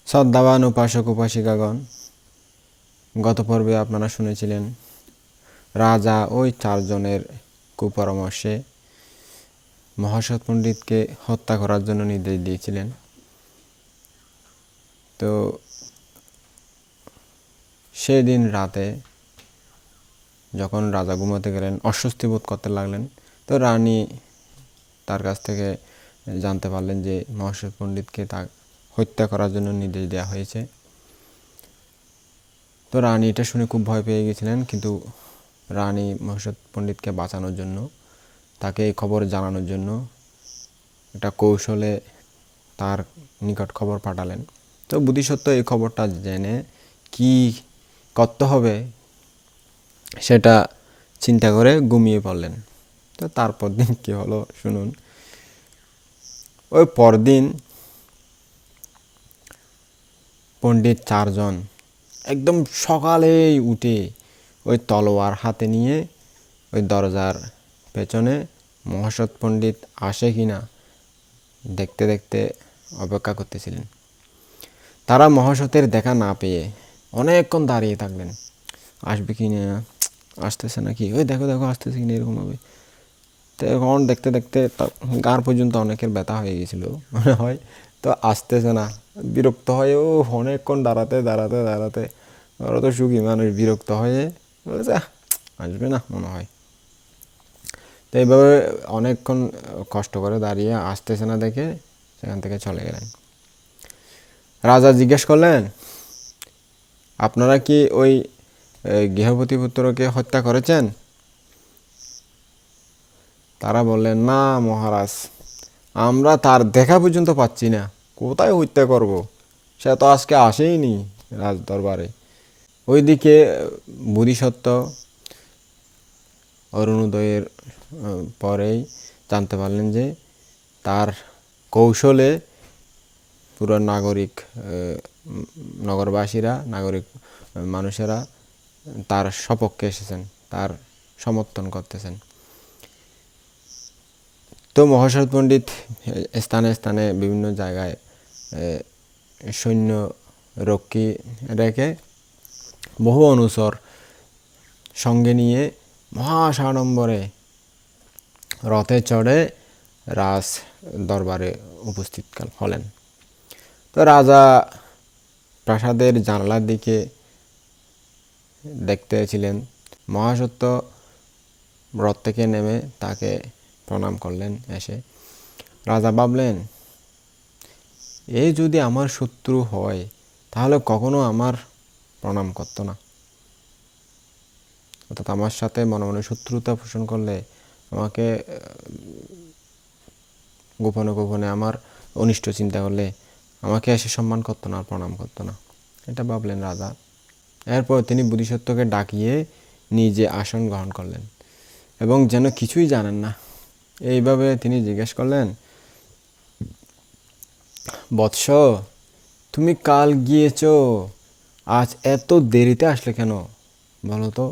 শ্রদ্ধাবান উপাসক উপাসিকাগণ, গত পর্বে আপনারা শুনেছিলেন রাজা ওই চারজনের কুপরামর্শে মহাসৎ পণ্ডিতকে হত্যা করার জন্য নির্দেশ দিয়েছিলেন। তো সেদিন রাতে যখন রাজা ঘুমাতে গেলেন, অস্বস্তি বোধ করতে লাগলেন। তো রানী তার কাছ থেকে জানতে পারলেন যে মহাসৎ পণ্ডিতকে তা হত্যা করার জন্য নির্দেশ দেওয়া হয়েছে। তো রানী এটা শুনে খুব ভয় পেয়ে গেছিলেন, কিন্তু রানী মহাসৎ পণ্ডিতকে বাঁচানোর জন্য, তাকে এই খবর জানানোর জন্য একটা কৌশলে তার নিকট খবর পাঠালেন। তো বুদ্ধিসত্ত্ব এই খবরটা জেনে কি করতে হবে সেটা চিন্তা করে ঘুমিয়ে পড়লেন। তো তারপর দিন কী হলো শুনুন। ওই পরদিন পণ্ডিত চারজন একদম সকালেই উঠে ওই তলোয়ার হাতে নিয়ে ওই দরজার পেছনে মহাসৎ পণ্ডিত আসে কিনা দেখতে দেখতে অপেক্ষা করতেছিলেন। তারা মহাসতের দেখা না পেয়ে অনেকক্ষণ দাঁড়িয়ে থাকলেন, আসবে কি না, আসতেছে নাকি, ওই দেখো দেখো আসতেছে কিনা এরকম হবে। তো এখন দেখতে দেখতে গার পর্যন্ত অনেকের ব্যথা হয়ে গেছিল মনে হয়। তো আসতেছে না, বিরক্ত হয়ে ও অনেকক্ষণ দাঁড়াতে দাঁড়াতে দাঁড়াতে ওরা তো সুখী মানুষ, বিরক্ত হয়ে বলেছে আসবে না মনে হয়। তো এইভাবে অনেকক্ষণ কষ্ট করে দাঁড়িয়ে আসতেছে না দেখে সেখান থেকে চলে গেলেন। রাজা জিজ্ঞেস করলেন, আপনারা কি ওই গৃহপতি পুত্রকে হত্যা করেছেন? তারা বললেন, না মহারাজ, আমরা তার দেখা পর্যন্ত পাচ্ছি না, কোথায় হত্যা করব, সে তো আজকে আসেইনি রাজ দরবারে। ওইদিকে বোধিসত্ত্ব অরুণোদয়ের পরেই জানতে পারলেন যে তার কৌশলে পুরো নগরবাসীরা, নাগরিক মানুষেরা তার সপক্ষে এসেছেন, তার সমর্থন করতেছেন। তো মহাসৎ পণ্ডিত স্থানে স্থানে বিভিন্ন জায়গায় সৈন্য রক্ষী রেখে বহু অনুচর সঙ্গে নিয়ে মহাসাড়ম্বরে রথে চড়ে রাজ দরবারে উপস্থিত হলেন। তো রাজা প্রাসাদের জানালার দিকে দেখতেছিলেন। মহাসত্য রথ থেকে নেমে তাকে প্রণাম করলেন। এসে রাজা ভাবলেন, এই যদি আমার শত্রু হয় তাহলে কখনো আমার প্রণাম করতো না, অর্থাৎ আমার সাথে মনে মনে শত্রুতা পোষণ করলে, আমাকে গোপনে গোপনে আমার অনিষ্ট চিন্তা করলে আমাকে এসে সম্মান করতো না, প্রণাম করতো না। এটা ভাবলেন রাজা। এরপর তিনি বোধিসত্ত্বকে ডাকিয়ে নিজে আসন গ্রহণ করলেন এবং যেন কিছুই জানেন না এইভাবে তিনি জিজ্ঞেস করলেন, বৎস, তুমি কাল গিয়েছ, আজ এত দেরিতে আসলে কেন বলো তো?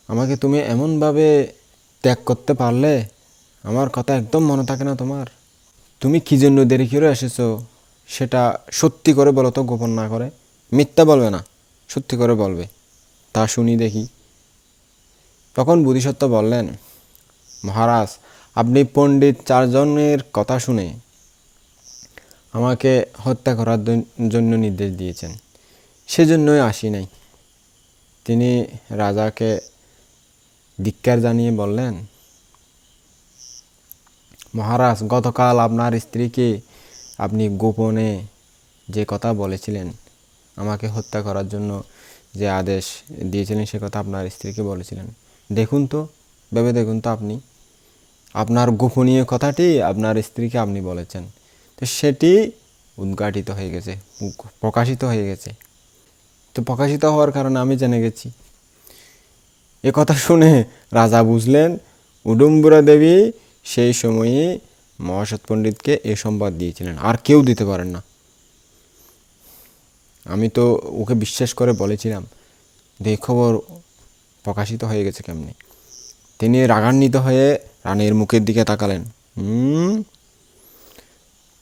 আমাকে তুমি এমনভাবে ত্যাগ করতে পারলে, আমার কথা একদম মনে থাকে না তোমার? তুমি কী জন্য দেরি করে এসেছো সেটা সত্যি করে বলো তো, গোপন না করে। মিথ্যা বলবে না, সত্যি করে বলবে, তা শুনি দেখি। তখন বোধিসত্ত্ব বললেন, মহারাজ, আপনি পণ্ডিত চারজনের কথা শুনে আমাকে হত্যা করার জন্য নির্দেশ দিয়েছেন, সেজন্যই আসি নাই। তিনি রাজাকে ধিক্কার জানিয়ে বললেন, মহারাজ, গতকাল আপনার স্ত্রীকে আপনি গোপনে যে কথা বলেছিলেন, আমাকে হত্যা করার জন্য যে আদেশ দিয়েছিলেন, সে কথা আপনার স্ত্রীকে বলেছিলেন। দেখুন তো, ভেবে দেখুন তো, আপনি আপনার গোপনীয় কথাটি আপনার স্ত্রীকে আপনি বলেছেন, তো সেটি উদ্ঘাটিত হয়ে গেছে, প্রকাশিত হয়ে গেছে। তো প্রকাশিত হওয়ার কারণে আমি জেনে গেছি। এ কথা শুনে রাজা বুঝলেন উডুম্বরা দেবী সেই সময়ে মহাসৎ পণ্ডিতকে এ সংবাদ দিয়েছিলেন, আর কেউ দিতে পারেন না। আমি তো ওকে বিশ্বাস করে বলেছিলাম, এই খবর প্রকাশিত হয়ে গেছে কেমনি। তিনি রাগান্বিত হয়ে রানীর মুখের দিকে তাকালেন।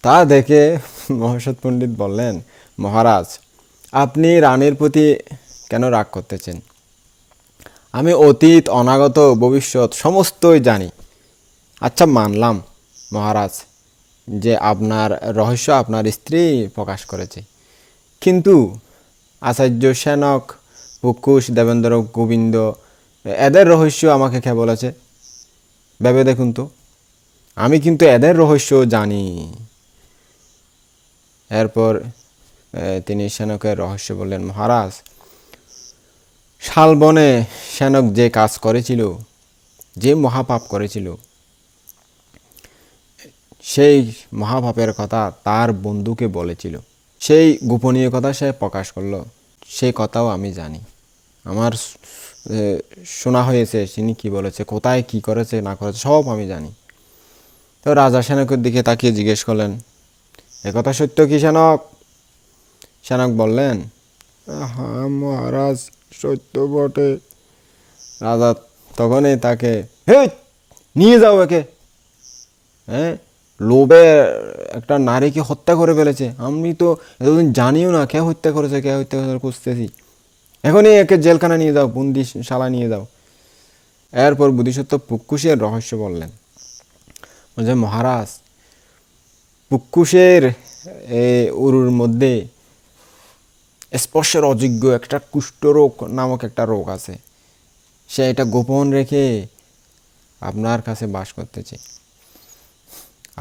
তা দেখে মহাসৎ পণ্ডিত বললেন, মহারাজ, আপনি রানীর প্রতি কেন রাগ করতেছেন? আমি অতীত, অনাগত, ভবিষ্যৎ সমস্তই জানি। আচ্ছা, মানলাম মহারাজ যে আপনার রহস্য আপনার স্ত্রী প্রকাশ করেছে, কিন্তু আচার্য, সেনক, পুকুশ, দেবেন্দ্র, গোবিন্দ, এদের রহস্য আমাকে কে বলেছে? ভেবে দেখুন তো, আমি কিন্তু এদের রহস্য জানি। এরপর তিনি সেনকের রহস্য বললেন, মহারাজ, শালবনে সেনক যে কাজ করেছিল, যে মহাপাপ করেছিল, সেই মহাপাপের কথা তার বন্ধুকে বলেছিল। সেই গোপনীয় কথা সে প্রকাশ করলো, সেই কথাও আমি জানি। আমার শোনা হয়েছে তিনি কি বলেছে, কোথায় কি করেছে না করেছে সব আমি জানি। তো রাজা সেনকের দিকে তাকিয়ে জিজ্ঞেস করলেন, একথা সত্য কি সেনক? সেনক বললেন, হ্যাঁ মহারাজ, সত্য বটে। রাজা তখনই তাকে, হে, নিয়ে যাও একে। হ্যাঁ, লোভে একটা নারীকে হত্যা করে ফেলেছে, আমি তো এতদিন জানিও না কে হত্যা করেছে, কে হত্যা করেছে খুঁজতেছি, এখনই একে জেলখানা নিয়ে যাও, বন্দিশালা নিয়ে যাও। এরপর বোধিসত্ত্ব পুক্কুশের রহস্য বললেন, বলছে, মহারাজ, পুক্কুশের উরুর মধ্যে স্পর্শের অযোগ্য একটা কুষ্ঠরোগ নামক একটা রোগ আছে। সে এটা গোপন রেখে আপনার কাছে বাস করতেছে।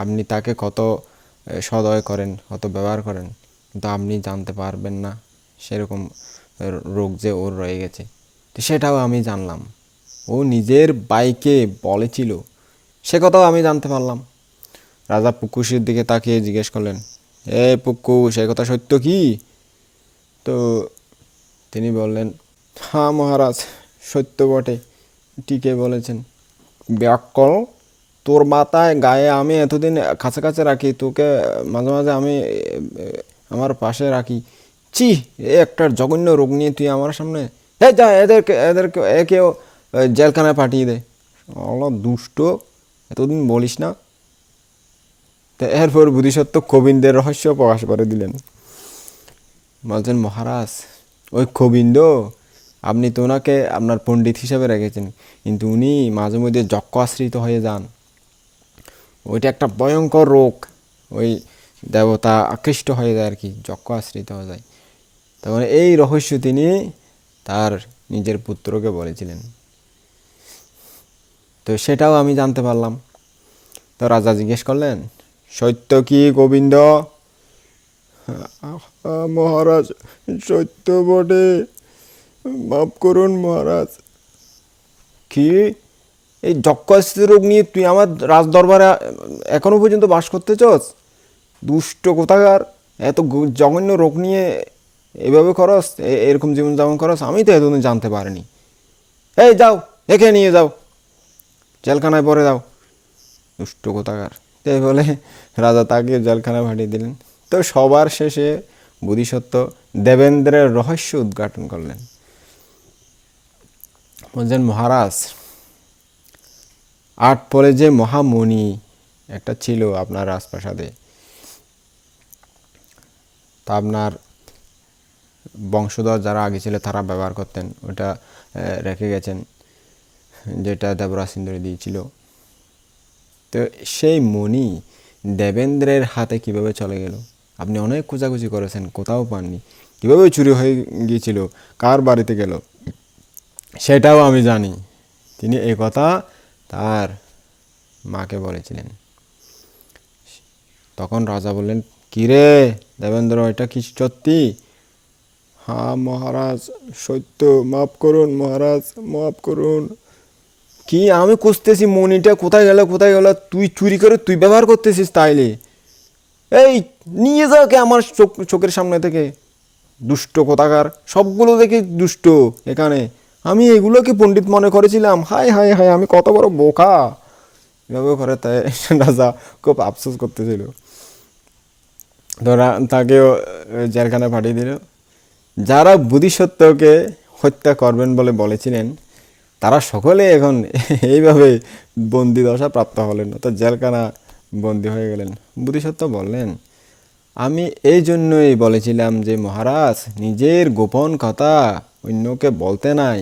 আপনি তাকে কত সদয় করেন, কত ব্যবহার করেন, কিন্তু আপনি জানতে পারবেন না সেরকম রোগ যে ওর রয়ে গেছে। তো সেটাও আমি জানলাম, ও নিজের বাইকে বলেছিল, সে কথাও আমি জানতে পারলাম। রাজা পুকুশের দিকে তাকিয়ে জিজ্ঞেস করলেন, এ পুকুশ, এ কথা সত্য কি? তো তিনি বললেন, হ্যাঁ মহারাজ, সত্য বটে, ঠিকই বলেছেন। ব্যাকল, তোর মাথায় গায়ে আমি এতদিন কাছে কাছে রাখি, তোকে মাঝে মাঝে আমি আমার পাশে রাখি, চি, এ একটা জঘন্য রোগ নিয়ে তুই আমার সামনে, হ্যাঁ যা, এদেরকে একেও জেলখানায় পাঠিয়ে দে। দুষ্ট, এতদিন বলিস না। তো এরপর বোধিসত্ত্ব গোবিন্দের রহস্য প্রকাশ করে দিলেন। বলছেন, মহারাজ, ওই গোবিন্দ, আপনি তো ওনাকে আপনার পণ্ডিত হিসাবে রেখেছেন, কিন্তু উনি মাঝে মধ্যে যক্ষ আশ্রিত হয়ে যান। ওইটা একটা ভয়ঙ্কর রোগ, ওই দেবতা আকৃষ্ট হয়ে যায় আর কি, যক্ষ আশ্রিত হয়ে যায়। তখন এই রহস্য তিনি তার নিজের পুত্রকে বলেছিলেন। তো সেটাও আমি জানতে পারলাম। তো রাজা জিজ্ঞেস করলেন, সত্য কি গোবিন্দ? মহারাজ, সত্য বটে, মাফ করুন মহারাজ। কি, এই যক্ষাস্থিত রোগ নিয়ে তুই আমার রাজ দরবারে এখনো পর্যন্ত বাস করতে চাস? দুষ্ট কোথাকার, এত জঘন্য রোগ নিয়ে এভাবে করস, এরকম জীবনযাপন করস, আমি তো এতদিন জানতে পারিনি। এই যাও, একে নিয়ে যাও, জেলখানায় পরে দাও, দুষ্ট কোথাকার। তাই বলে রাজা তাকে জেলখানায় পাঠিয়ে দিলেন। তো সবার শেষে বোধিসত্ত্ব দেবেন্দ্রের রহস্য উদ্ঘাটন করলেন। বলছেন, মহারাজ, আটপরে যে মহামণি একটা ছিল আপনার রাজপ্রাসাদে, তা আপনার বংশধর যারা আগে ছিল তারা ব্যবহার করতেন, ওটা রেখে গেছেন, যেটা দেবরাজ ইন্দ্র দিয়েছিল। তো সেই মণি দেবেন্দ্রের হাতে কিভাবে চলে গেল? আপনি অনেক খোঁজাখুঁজি করেছেন, কোথাও পাননি। কিভাবে চুরি হয়ে গিয়েছিল, কার বাড়িতে গেল, সেটাও আমি জানি। তিনি এই কথা তার মাকে বলেছিলেন। তখন রাজা বললেন, কিরে দেবেন্দ্র, এটা কি সত্যি? হ্যাঁ মহারাজ, সত্য, মাফ করুন মহারাজ, মাফ করুন। কি, আমি খুঁজতেছি মণিটা কোথায় গেল, কোথায় গেল, তুই চুরি করে তুই ব্যবহার করতেছিস তাইলে? এই, নিয়ে যাও কে আমার চোখের সামনে থেকে, দুষ্ট কোথাকার, সবগুলো দেখি দুষ্ট এখানে, আমি এগুলোকে পণ্ডিত মনে করেছিলাম, হায় হায় হায়, আমি কত বড় বোকা। এভাবে করে তাই রাজা খুব আফসোস করতেছিল। তো তাকেও জেলখানায় পাঠিয়ে দিল। যারা বোধিসত্ত্বকে হত্যা করবেন বলে বলেছিলেন, তারা সকলে এখন এইভাবে বন্দি দশা প্রাপ্ত হলেন, তো জেলখানা বন্দি হয়ে গেলেন। বোধিসত্ত্ব বললেন, আমি এই জন্যই বলেছিলাম যে মহারাজ নিজের গোপন কথা অন্যকে বলতে নাই,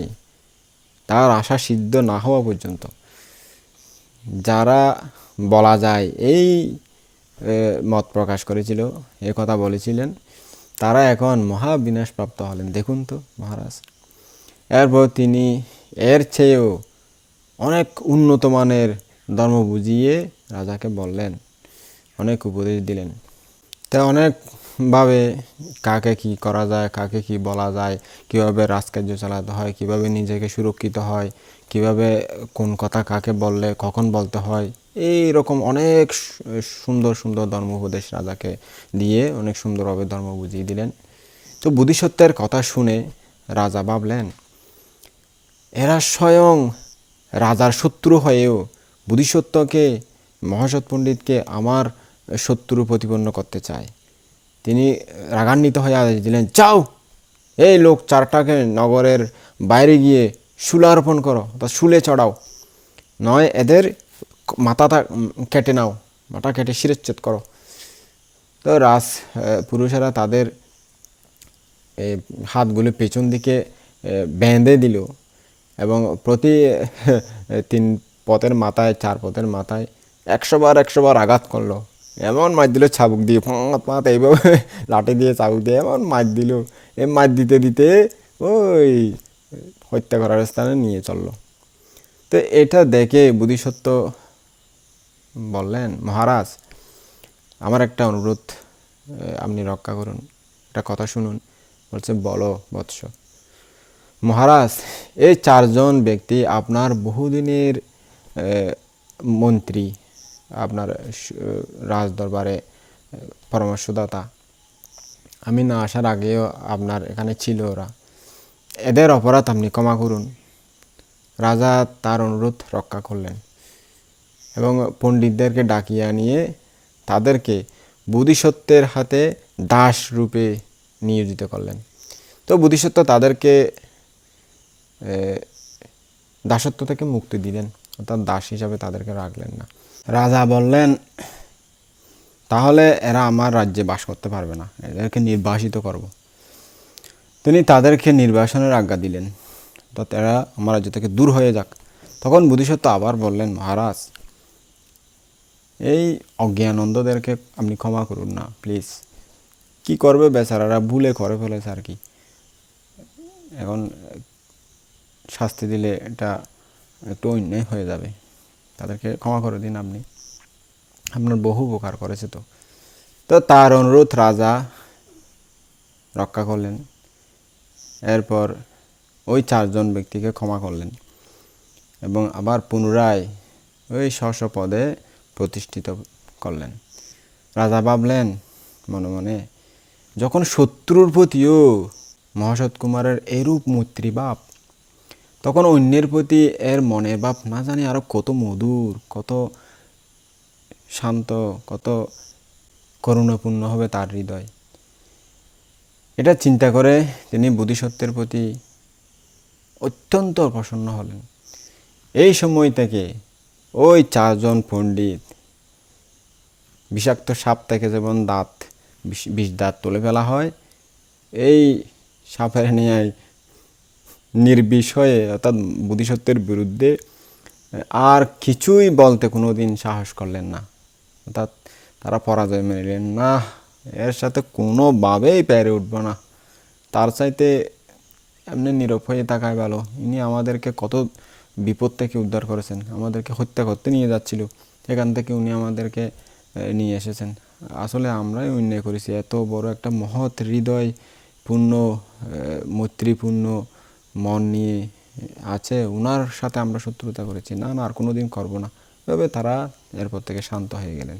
তার আশা সিদ্ধ না হওয়া পর্যন্ত। যারা বলা যায় এই মত প্রকাশ করেছিল, এ কথা বলেছিলেন, তারা এখন মহা বিনাশপ্রাপ্ত হলেন, দেখুন তো মহারাজ। এরপর তিনি এর চেয়েও অনেক উন্নত মানের ধর্ম বুঝিয়ে রাজাকে বললেন, অনেক উপদেশ দিলেন। তা অনেকভাবে কাকে কি করা যায়, কাকে কি বলা যায়, কিভাবে রাজকার্য চালাতে হয়, কিভাবে নিজেকে সুরক্ষিত হয়, কিভাবে কোন কথা কাকে বললে কখন বলতে হয়, এই রকম অনেক সুন্দর সুন্দর ধর্ম উপদেশ রাজাকে দিয়ে অনেক সুন্দরভাবে ধর্ম বুঝিয়ে দিলেন। তো বোধিসত্ত্বের কথা শুনে রাজা ভাবলেন, এরা স্বয়ং রাজার শত্রু হয়েও বোধিসত্ত্বকে, মহাসৎ পণ্ডিতকে আমার শত্রু প্রতিপন্ন করতে চায়। তিনি রাগান্বিত হয়ে আদেশ দিলেন, যাও এই লোক চারটাকে নগরের বাইরে গিয়ে শূলার্পণ করো, তা শুলে চড়াও, নয় এদের মাথাটা কেটে নাও, মাথা কেটে শিরচ্ছেদ করো। তো পুরুষেরা তাদের হাতগুলি পেছন দিকে বেঁধে দিল এবং প্রতি 3 পথের মাথায়, 4 পথের মাথায় 100 বার আঘাত করলো। এমন মার দিল চাবুক দিয়ে, ফাঁত এইভাবে লাঠি দিয়ে চাবুক দিয়ে এমন মার দিল, এই মার দিতে দিতে ওই হত্যা করার স্থানে নিয়ে চললো। তো এটা দেখে বোধিসত্ত্ব বললেন, মহারাজ আমার একটা অনুরোধ আপনি রক্ষা করুন, একটা কথা শুনুন। বলছে, বলো বৎস। মহারাজ এই 4 জন ব্যক্তি আপনার বহুদিনের মন্ত্রী, আপনার রাজদরবারে পরামর্শদাতা। আমি না আসার আগেও আপনার এখানে ছিল ওরা, এদের অপরাধ আপনি ক্ষমা করুন। রাজা তার অনুরোধ রক্ষা করলেন এবং পণ্ডিতদেরকে ডাকিয়ে আনিয়ে তাদেরকে বোধিসত্ত্বের হাতে দাস রূপে নিয়োজিত করলেন। তো বোধিসত্ত্ব তাদেরকে দাসত্ব থেকে মুক্তি দিলেন, অর্থাৎ দাস হিসাবে তাদেরকে রাখলেন না। রাজা বললেন, তাহলে এরা আমার রাজ্যে বাস করতে পারবে না, এদেরকে নির্বাসিত করব। তিনি তাদেরকে নির্বাসনের আজ্ঞা দিলেন, তো এরা আমার রাজ্য থেকে দূর হয়ে যাক। তখন বোধিসত্ত্ব আবার বললেন, মহারাজ এই অজ্ঞানন্দদেরকে আপনি ক্ষমা করুন না প্লিজ। কি করবে বেচারারা, ভুলে করে ফেলেছে আর কি, এখন শাস্তি দিলে এটা একটু অন্যায় হয়ে যাবে, তাদেরকে ক্ষমা করে দিন আপনি, আপনার বহু উপকার করেছে। তো তো তার অনুরোধ রাজা রক্ষা করলেন। এরপর ওই 4 জন ব্যক্তিকে ক্ষমা করলেন এবং আবার পুনরায় ওই স্ব পদে প্রতিষ্ঠিত করলেন। রাজা ভাবলেন মনে মনে, যখন শত্রুর প্রতিও মহাসৎ কুমারের এরূপ মৈত্রীভাব, তখন অন্যের প্রতি এর মনের ভাব না জানি আরো কত মধুর, কত শান্ত, কত করুণাপূর্ণ হবে তার হৃদয়। এটা চিন্তা করে তিনি বোধিসত্ত্বের প্রতি অত্যন্ত প্রসন্ন হলেন। এই সময় থেকে ওই 4 জন পণ্ডিত বিষাক্ত সাপ থেকে যেমন বিষ দাঁত তুলে ফেলা হয়, এই সাপের নিয়ে নির্বিষ হয়ে, অর্থাৎ বোধিসত্ত্বের বিরুদ্ধে আর কিছুই বলতে কোনোদিন সাহস করলেন না, অর্থাৎ তারা পরাজয় মেনে নিলেন না, এর সাথে কোনোভাবেই পেরে উঠব না, তার চাইতে এমনি নীরব হয়ে থাকাই ভালো। ইনি আমাদেরকে কত বিপদ থেকে উদ্ধার করেছেন, আমাদেরকে হত্যা করতে নিয়ে যাচ্ছিল, সেখান থেকে উনি আমাদেরকে নিয়ে এসেছেন। আসলে আমরাই অন্যায় করেছি, এত বড় একটা মহৎ হৃদয় পূর্ণ মৈত্রীপূর্ণ মন নিয়ে আছে, উনার সাথে আমরা শত্রুতা করেছি, না না আর কোনোদিন করব না। তবে তারা এরপর থেকে শান্ত হয়ে গেলেন।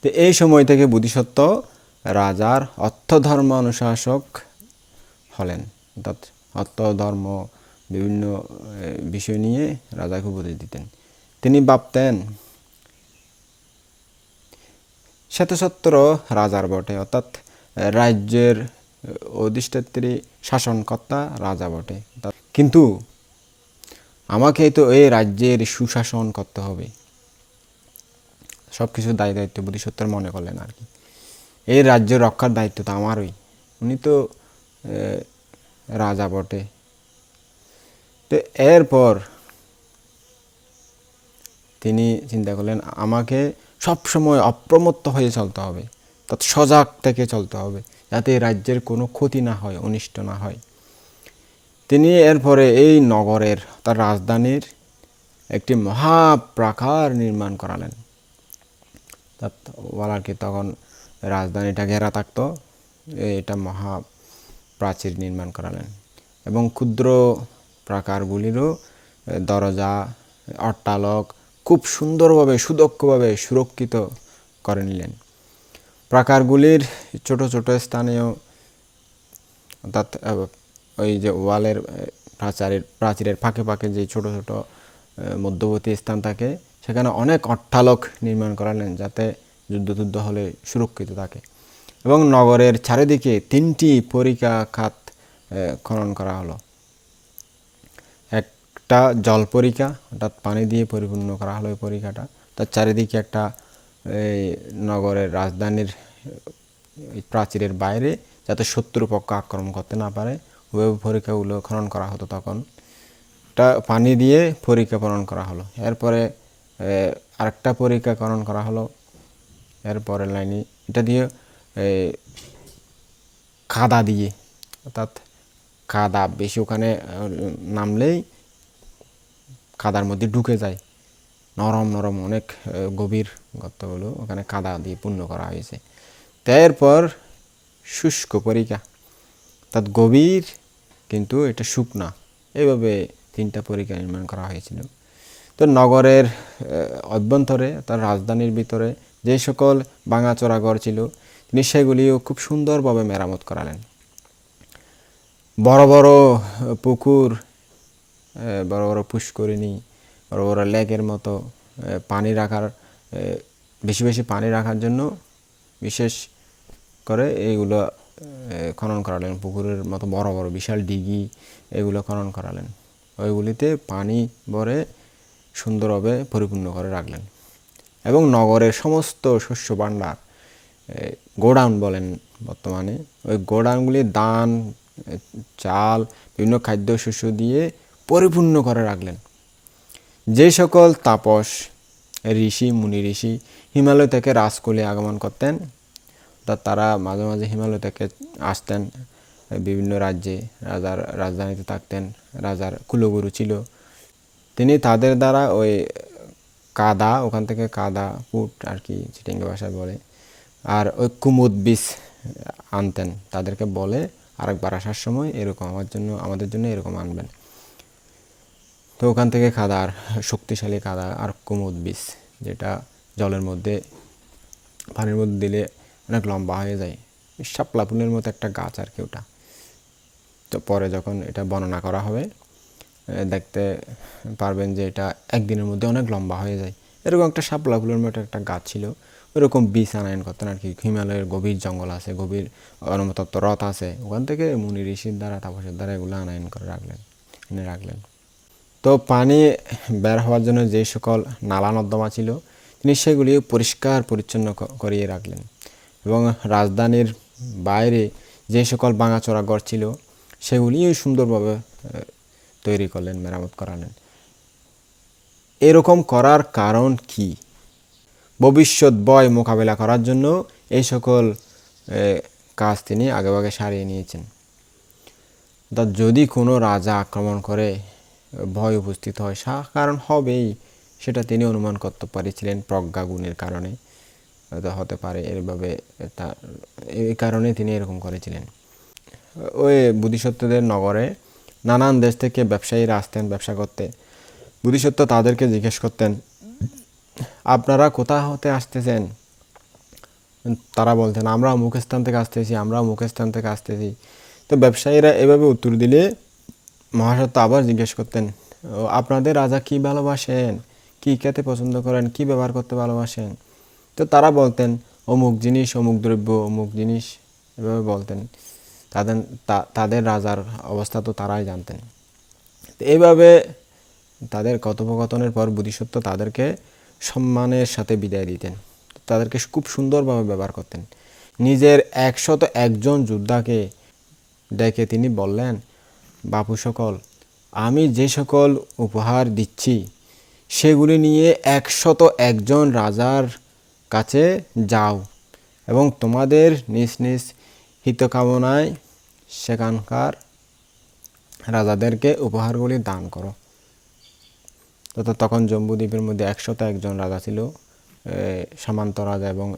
তো এই সময় থেকে বোধিসত্ত্ব রাজার অর্থধর্ম অনুশাসক হলেন, অর্থাৎ অর্থ ধর্ম বিভিন্ন বিষয় নিয়ে রাজাকে উপদেশ দিতেন। তিনি ভাবতেন শ্বেতছত্র রাজার বটে, অর্থাৎ রাজ্যের অধিষ্ঠাত্রী শাসনকর্তা রাজা বটে, কিন্তু আমাকে তো এই রাজ্যের সুশাসন করতে হবে, সব কিছু দায় দায়িত্ব বোধিসত্ত্ব মনে করলেন আর কি। এই রাজ্য রক্ষার দায়িত্ব তো আমারই, উনি তো রাজা বটে। তো এরপর তিনি চিন্তা করলেন আমাকে সবসময় অপ্রমত্ত হয়ে চলতে হবে, অর্থাৎ সজাগ থেকে চলতে হবে, যাতে রাজ্যের কোনো ক্ষতি না হয়, অনিষ্ট না হয়। তিনি এরপরে এই নগরের, তার রাজধানীর একটি মহাপ্রাকার নির্মাণ করালেন। বলার কি, তখন রাজধানীটা ঘেরা থাকতো, এটা মহা প্রাচীর নির্মাণ করালেন এবং ক্ষুদ্র প্রাকারগুলিরও দরজা, অট্টালক খুব সুন্দরভাবে সুদক্ষভাবে সুরক্ষিত করে নিলেন। প্রাকারগুলির ছোট ছোট স্থানীয়, অর্থাৎ ওই যে ওয়ালের প্রাচীরের ফাঁকে ফাঁকে যে ছোট ছোট মধ্যবর্তী স্থান থাকে, সেখানে অনেক অট্টালক নির্মাণ করালেন যাতে যুদ্ধ হলে সুরক্ষিত থাকে। এবং নগরের চারিদিকে 3টি পরিখা খাত খনন করা হলো। একটা জল পরিখা, অর্থাৎ পানি দিয়ে পরিপূর্ণ করা হলো এই পরিখাটা, তার চারিদিকে একটা নগরের রাজধানীর প্রাচীরের বাইরে, যাতে শত্রুপক্ষ আক্রমণ করতে না পারে, ওই পরিখাগুলো খনন করা হতো। তখন এটা পানি দিয়ে পরিখা খনন করা হলো। এরপরে আরেকটা পরিখা খনন করা হলো। এরপরের লাইনে এটা দিয়ে কাদা দিয়ে, অর্থাৎ কাদা বেশি ওখানে নামলেই কাদার মধ্যে ঢুকে যায়, নরম নরম অনেক গভীর গর্তগুলো, ওখানে কাদা দিয়ে পূর্ণ করা হয়েছে। এরপর শুষ্ক পরিখা, অর্থাৎ গভীর কিন্তু এটা শুকনা, এইভাবে 3টা পরিখা নির্মাণ করা হয়েছিল। তো নগরের অভ্যন্তরে, তার রাজধানীর ভিতরে যে সকল ভাঙাচোরা ঘর ছিল, তিনি সেগুলিও খুব সুন্দরভাবে মেরামত করালেন। বড় বড় পুকুর, বড় বড় পুষ্করিণী, বড় বড় লেকের মতো পানি রাখার, বেশি বেশি পানি রাখার জন্য বিশেষ করে এইগুলো খনন করালেন। পুকুরের মতো বড় বড় বিশাল দিঘি, এগুলো খনন করালেন। ওইগুলিতে পানি ভরে সুন্দরভাবে পরিপূর্ণ করে রাখলেন। এবং নগরের সমস্ত শস্য ভাণ্ডার, গোডাউন বলেন বর্তমানে, ওই গোডাউনগুলি ধান, চাল, বিভিন্ন খাদ্যশস্য দিয়ে পরিপূর্ণ করে রাখলেন। যে সকল তাপস, ঋষি, মুনি ঋষি হিমালয় থেকে রাজকুলে আগমন করতেন, তারা মাঝে মাঝে হিমালয় থেকে আসতেন বিভিন্ন রাজ্যে, রাজার রাজধানীতে থাকতেন, রাজার কুলগুরু ছিল। তিনি তাদের দ্বারা ওই কাদা, ওখান থেকে কাদা পুট আর কি চিটিঙ্গা ভাষায় বলে, আর ওই কুমুদ বীজ আনতেন। তাদেরকে বলে আরেকবার আসার সময় এরকম আমাদের জন্য এরকম আনবেন। তো ওখান থেকে কাদা, আর শক্তিশালী কাদা আর কুমুদ বীজ, যেটা জলের মধ্যে, পানির মধ্যে দিলে অনেক লম্বা হয়ে যায়, শাপলা ফুলের মতো একটা গাছ আর কি ওটা। তো পরে যখন এটা বর্ণনা করা হবে দেখতে পারবেন যে এটা একদিনের মধ্যে অনেক লম্বা হয়ে যায়। এরকম একটা শাপলা ফুলের মতো একটা গাছ ছিল, ওরকম বীজ আনায়ন করতেন আর কি। হিমালয়ের গভীর জঙ্গল আছে, গভীর অনুতপ্ত হ্রদ আছে, ওখান থেকে মুনি ঋষির দ্বারা, তাপসের দ্বারা এগুলো আনায়ন করে এনে রাখলেন। তো পানি বের হওয়ার জন্য যে সকল নালা নর্দমা ছিল, তিনি সেগুলি পরিষ্কার পরিচ্ছন্ন করিয়ে রাখলেন। এবং রাজধানীর বাইরে যে সকল ভাঙাচোরা ঘর ছিল, সেগুলিও সুন্দরভাবে তৈরি করলেন, মেরামত করালেন। এরকম করার কারণ কি? ভবিষ্যৎ ভয় মোকাবেলা করার জন্য এই সকল কাজ তিনি আগেভাগে সারিয়ে নিয়েছেন। যদি কোনো রাজা আক্রমণ করে, ভয় উপস্থিত হয়, কারণ হবেই, সেটা তিনি অনুমান করতে পারেছিলেন প্রজ্ঞা গুণের কারণে, হতে পারে এভাবে, এই কারণে তিনি এরকম করেছিলেন। ওই বোধিসত্ত্বদের নগরে নানান দেশ থেকে ব্যবসায়ীরা আসতেন ব্যবসা করতে। বোধিসত্ত্ব তাদেরকে জিজ্ঞেস করতেন, আপনারা কোথা হতে আসতেছেন? তারা বলতেন, আমরা অমুক স্থান থেকে আসতেছি, আমরা অমুক স্থান থেকে আসতেছি। তো ব্যবসায়ীরা এভাবে উত্তর দিলে মহাসত্ত্ব আবার জিজ্ঞেস করতেন, আপনাদের রাজা কি ভালোবাসেন, কি খেতে পছন্দ করেন, কি ব্যবহার করতে ভালোবাসেন? তো তারা বলতেন অমুক জিনিস, অমুক দ্রব্য, অমুক জিনিস, এভাবে বলতেন। তাদের রাজার অবস্থা তো তারাই জানতেন। এইভাবে তাদের কথোপকথনের পর বোধিসত্ত্ব তাদেরকে সম্মানের সাথে বিদায় দিতেন, তাদেরকে খুব সুন্দরভাবে ব্যবহার করতেন। নিজের 101 জন যোদ্ধাকে ডেকে তিনি বললেন, বাপু সকল, আমি যে সকল উপহার দিচ্ছি সেগুলি নিয়ে 101 জন রাজার কাছে যাও এবং তোমাদের নিজ নিজ হিতকামনায় সেখানকার রাজাদেরকে উপহারগুলি দান করো। তখন জম্বুদ্বীপের মধ্যে 101 জন রাজা ছিল, সামন্ত রাজা এবং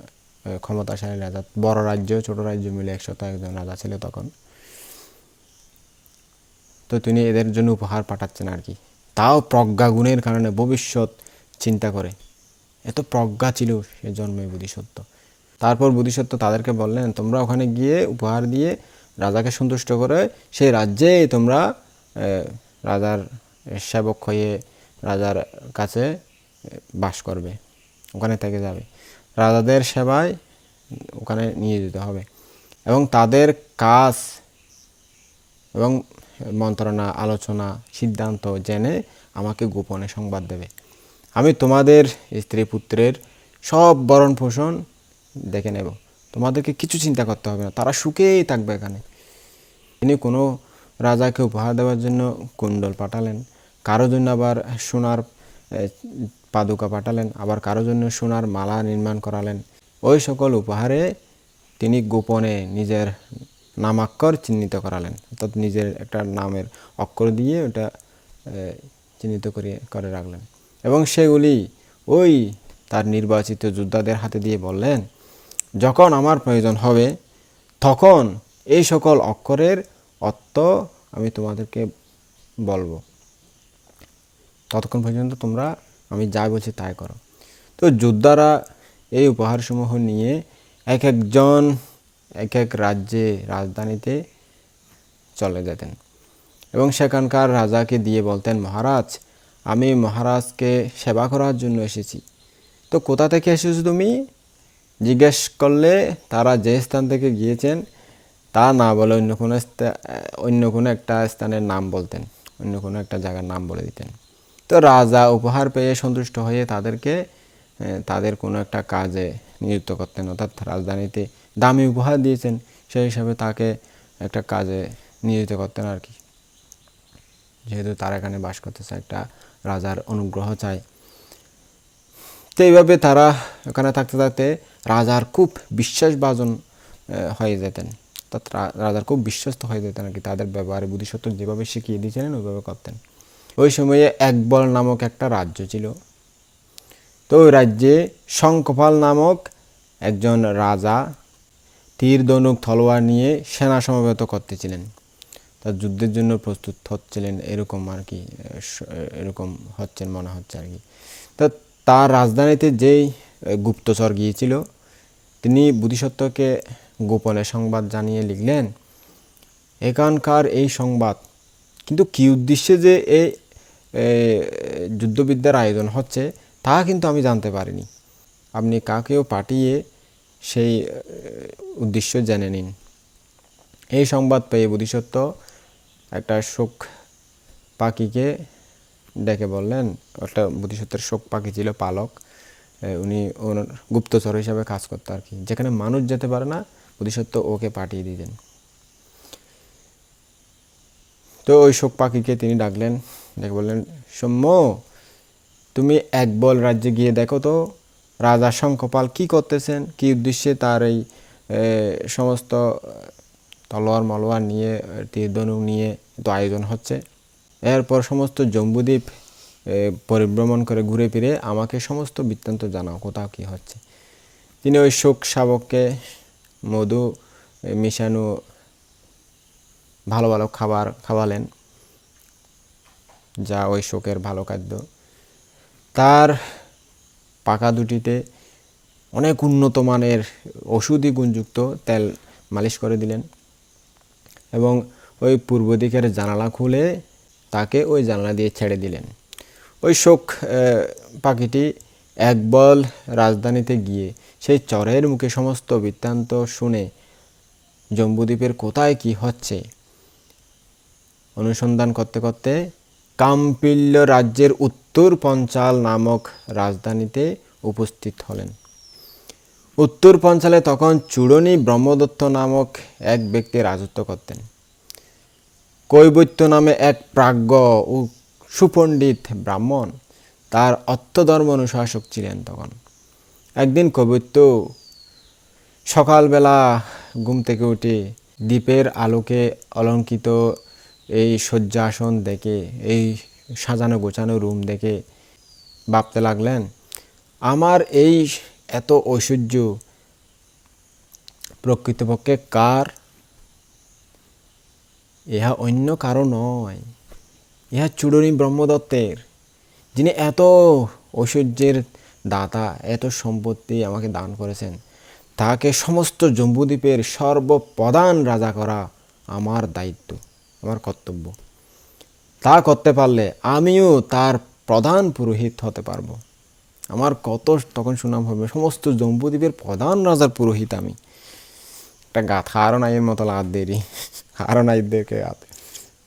ক্ষমতাশালী রাজা, বড় রাজ্য ছোট রাজ্য মিলে 101 জন রাজা ছিল তখন। তো তিনি এদের জন্য উপহার পাঠাচ্ছেন আর কি, তাও প্রজ্ঞা গুণের কারণে, ভবিষ্যৎ চিন্তা করে। এত প্রজ্ঞা ছিল সে জন্মে বোধিসত্ত্ব। তারপর বোধিসত্ত্ব তাদেরকে বললেন, তোমরা ওখানে গিয়ে উপহার দিয়ে রাজাকে সন্তুষ্ট করে সেই রাজ্যে তোমরা রাজার সেবক হয়ে রাজার কাছে বাস করবে, ওখানে থেকে যাবে, রাজাদের সেবায় ওখানে নিয়ে যেতে হবে এবং তাদের কাজ এবং মন্ত্রণা, আলোচনা, সিদ্ধান্ত জেনে আমাকে গোপনে সংবাদ দেবে। আমি তোমাদের স্ত্রী পুত্রের সব ভরণ পোষণ দেখে নেব, তোমাদেরকে কিছু চিন্তা করতে হবে না, তারা সুখেই থাকবে এখানে। তিনি কোনো রাজাকে উপহার দেওয়ার জন্য কুণ্ডল পাঠালেন, কারো জন্য আবার সোনার পাদুকা পাঠালেন, আবার কারো জন্য সোনার মালা নির্মাণ করালেন। ওই সকল উপহারে তিনি গোপনে নিজের নামাক্ষর চিহ্নিত করালেন, অর্থাৎ নিজের একটা নামের অক্ষর দিয়ে ওটা চিহ্নিত করে রাখলেন এবং সেগুলি ওই তার নির্বাচিত যোদ্ধাদের হাতে দিয়ে বললেন, যখন আমার প্রয়োজন হবে তখন এই সকল অক্ষরের অর্থ আমি তোমাদেরকে বলবো, ততক্ষণ পর্যন্ত তোমরা আমি যা বলছি তাই করো। তো যোদ্ধারা এই উপহারসমূহ নিয়ে এক একজন এক এক রাজ্যে, রাজধানীতে চলে যেতেন এবং সেখানকার রাজাকে দিয়ে বলতেন, মহারাজ, আমি মহারাজকে সেবা করার জন্য এসেছি। তো কোথা থেকে এসেছো তুমি জিজ্ঞেস করলে তারা যে স্থান থেকে গিয়েছেন তা না বলে অন্য কোনো একটা স্থানের নাম বলতেন, অন্য কোনো একটা জায়গার নাম বলে দিতেন। তো রাজা উপহার পেয়ে সন্তুষ্ট হয়ে তাদেরকে তাদের কোনো একটা কাজে নিযুক্ত করতেন, অর্থাৎ রাজধানীতে দামি উপহার দিয়েছেন সেই হিসাবে তাকে একটা কাজে নিয়োজিত করতেন আর কি, যেহেতু তারা এখানে বাস করতে চায়, একটা রাজার অনুগ্রহ চায়। তো এইভাবে তারা ওখানে থাকতে থাকতে রাজার খুব বিশ্বাসভাজন হয়ে যেতেন, অর্থাৎ রাজার খুব বিশ্বস্ত হয়ে যেতেন আর কি। তাদের ব্যবহারে বোধিসত্ত্ব যেভাবে শিখিয়ে দিয়েছিলেন ওইভাবে করতেন। ওই সময়ে একবল নামক একটা রাজ্য ছিল। তো ওই রাজ্যে শঙ্খপাল নামক একজন রাজা তীর, ধনুক, তলোয়ার নিয়ে সেনা সমবেত করতেছিলেন, তার যুদ্ধের জন্য প্রস্তুত হচ্ছিলেন, এরকম আর কি, এরকম হচ্ছেন মনে হচ্ছে আর কি। তা তার রাজধানীতে যেই গুপ্তচর গিয়েছিল তিনি বোধিসত্ত্বকে গোপনে সংবাদ জানিয়ে লিখলেন, এখানকার এই সংবাদ কিন্তু কী উদ্দেশ্যে যে এই যুদ্ধবিদ্যার আয়োজন হচ্ছে তা কিন্তু আমি জানতে পারিনি, আপনি কাকেও পাঠিয়ে সেই উদ্দেশ্য জেনে নিন। এই সংবাদ পেয়ে বোধিসত্ত্ব একটা শোক পাখিকে ডেকে বললেন, একটা বোধিসত্ত্বের শোক পাখি ছিল পালক, উনি ওনার গুপ্তচর হিসাবে কাজ করতো আর কি, যেখানে মানুষ যেতে পারে না বোধিসত্ত্ব ওকে পাঠিয়ে দিতেন। তো ওই শোক পাখিকে তিনি ডাকলেন, ডেকে বললেন, সৌম্য, তুমি একবল রাজ্যে গিয়ে দেখো তো রাজা শঙ্খপাল কি করতেছেন, কি উদ্দেশ্যে তার এই সমস্ত তলোয়ার মলোয়ার নিয়ে, তীর ধনুক নিয়ে তো আয়োজন হচ্ছে। এরপর সমস্ত জম্বুদ্বীপ পরিভ্রমণ করে ঘুরে ফিরে আমাকে সমস্ত বৃত্তান্ত জানাও, কোথাও কী হচ্ছে। তিনি ওই শোক শাবককে মধু মিশানো ভালো ভালো খাবার খাওয়ালেন, যা ওই শোকের ভালো খাদ্য। তার পাকা দুটিতে অনেক উন্নত মানের ঔষধি গুণযুক্ত তেল মালিশ করে দিলেন এবং ওই পূর্ব দিকের জানালা খুলে তাকে ওই জানালা দিয়ে ছেড়ে দিলেন। ওই শোক পাখিটি একবল রাজধানীতে গিয়ে সেই চরের মুখে সমস্ত বৃত্তান্ত শুনে জম্বুদ্বীপের কোথায় কি হচ্ছে অনুসন্ধান করতে করতে কাম্পিল্য রাজ্যের উত্তর পঞ্চাল নামক রাজধানীতে উপস্থিত হলেন। উত্তর পঞ্চালে তখন চূড়নী ব্রহ্মদত্ত নামক এক ব্যক্তি রাজত্ব করতেন। কৈবত্য নামে এক প্রাজ্ঞ ও সুপণ্ডিত ব্রাহ্মণ তার অত্তধর্ম অনুশাসক ছিলেন। তখন একদিন কৈবত্য সকালবেলা ঘুম থেকে উঠে দ্বীপের আলোকে অলঙ্কৃত এই শয্যাসন দেখে, এই সাজানো গোছানো রুম দেখে ভাবতে লাগলেন, আমার এই এত ঐশ্বর্য প্রকৃতপক্ষে কার? ইহা অন্য কারো নয়, ইহা চূড়নী ব্রহ্মদত্তের, যিনি এত ঐশ্বর্যের দাতা, এত সম্পত্তি আমাকে দান করেছেন। তাকে সমস্ত জম্বুদ্বীপের সর্বপ্রধান রাজা করা আমার দায়িত্ব, আমার কর্তব্য। তা করতে পারলে আমিও তার প্রধান পুরোহিত হতে পারবো। আমার কত তখন সুনাম হবে, সমস্ত জম্বুদ্বীপের প্রধান রাজার পুরোহিত আমি। একটা গাথ হারো নাইয়ের মতো লাদ দেরি, হারো নাইদেরকে গাথ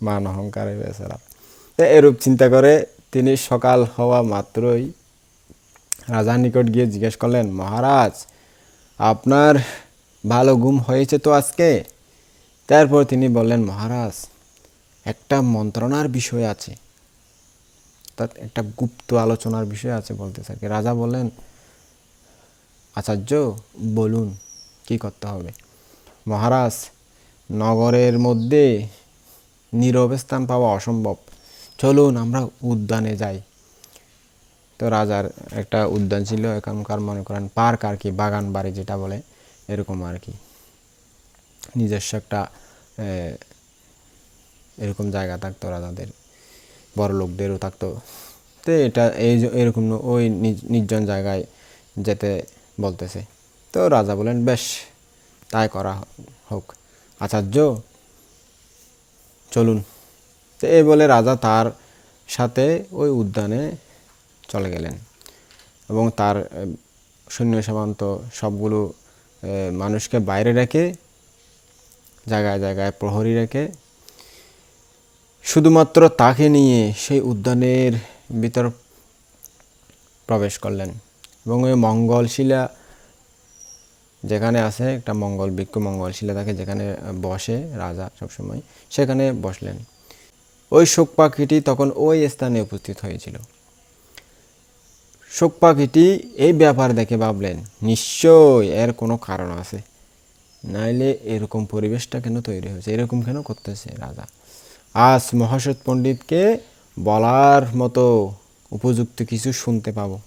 মান অহংকারে বেচারা। এরূপ চিন্তা করে তিনি সকাল হওয়া মাত্রই রাজার নিকট গিয়ে জিজ্ঞেস করলেন, মহারাজ, আপনার ভালো ঘুম হয়েছে তো আজকে? তারপর তিনি বললেন, মহারাজ, একটা মন্ত্রণার বিষয় আছে, অর্থাৎ একটা গুপ্ত আলোচনার বিষয় আছে বলতেছে আর কি। রাজা বললেন, আচার্য বলুন কি করতে হবে? মহারাজ, নগরের মধ্যে নীরব স্থান পাওয়া অসম্ভব, চলুন আমরা উদ্যানে যাই। তো রাজার একটা উদ্যান ছিল, এখনকার মনে করেন পার্ক আর কি, বাগান বাড়ি যেটা বলে, এরকম আর কি, নিজস্ব একটা এরকম জায়গা থাকতো রাজাদের, বড় লোকদেরও থাকতো। তো এটা এরকম ওই নির্জন জায়গায় যেতে বলতেছে। তো রাজা বলেন, বেশ তাই করা হোক, আচার্য চলুন। তো এই বলে রাজা তার সাথে ওই উদ্যানে চলে গেলেন এবং তার সৈন্য সামন্ত সবগুলো মানুষকে বাইরে রেখে, জায়গায় জায়গায় প্রহরী রেখে শুধুমাত্র তাকে নিয়ে সেই উদ্যানের ভিতর প্রবেশ করলেন। এবং ওই মঙ্গলশিলা যেখানে আছে, একটা মঙ্গল বৃক্ষ, মঙ্গলশিলা থাকে যেখানে বসে রাজা সবসময়, সেখানে বসলেন। ওই শোক পাখিটি তখন ওই স্থানে উপস্থিত হয়েছিল। শোক পাখিটি এই ব্যাপার দেখে ভাবলেন, নিশ্চয় এর কোনো কারণ আছে, নাইলে এরকম পরিবেশটা কেন তৈরি হয়েছে, এরকম কেন করতেছে রাজা। আজ মহাসৎ পণ্ডিতকে বলার মতো উপযুক্ত কিছু শুনতে পাবো।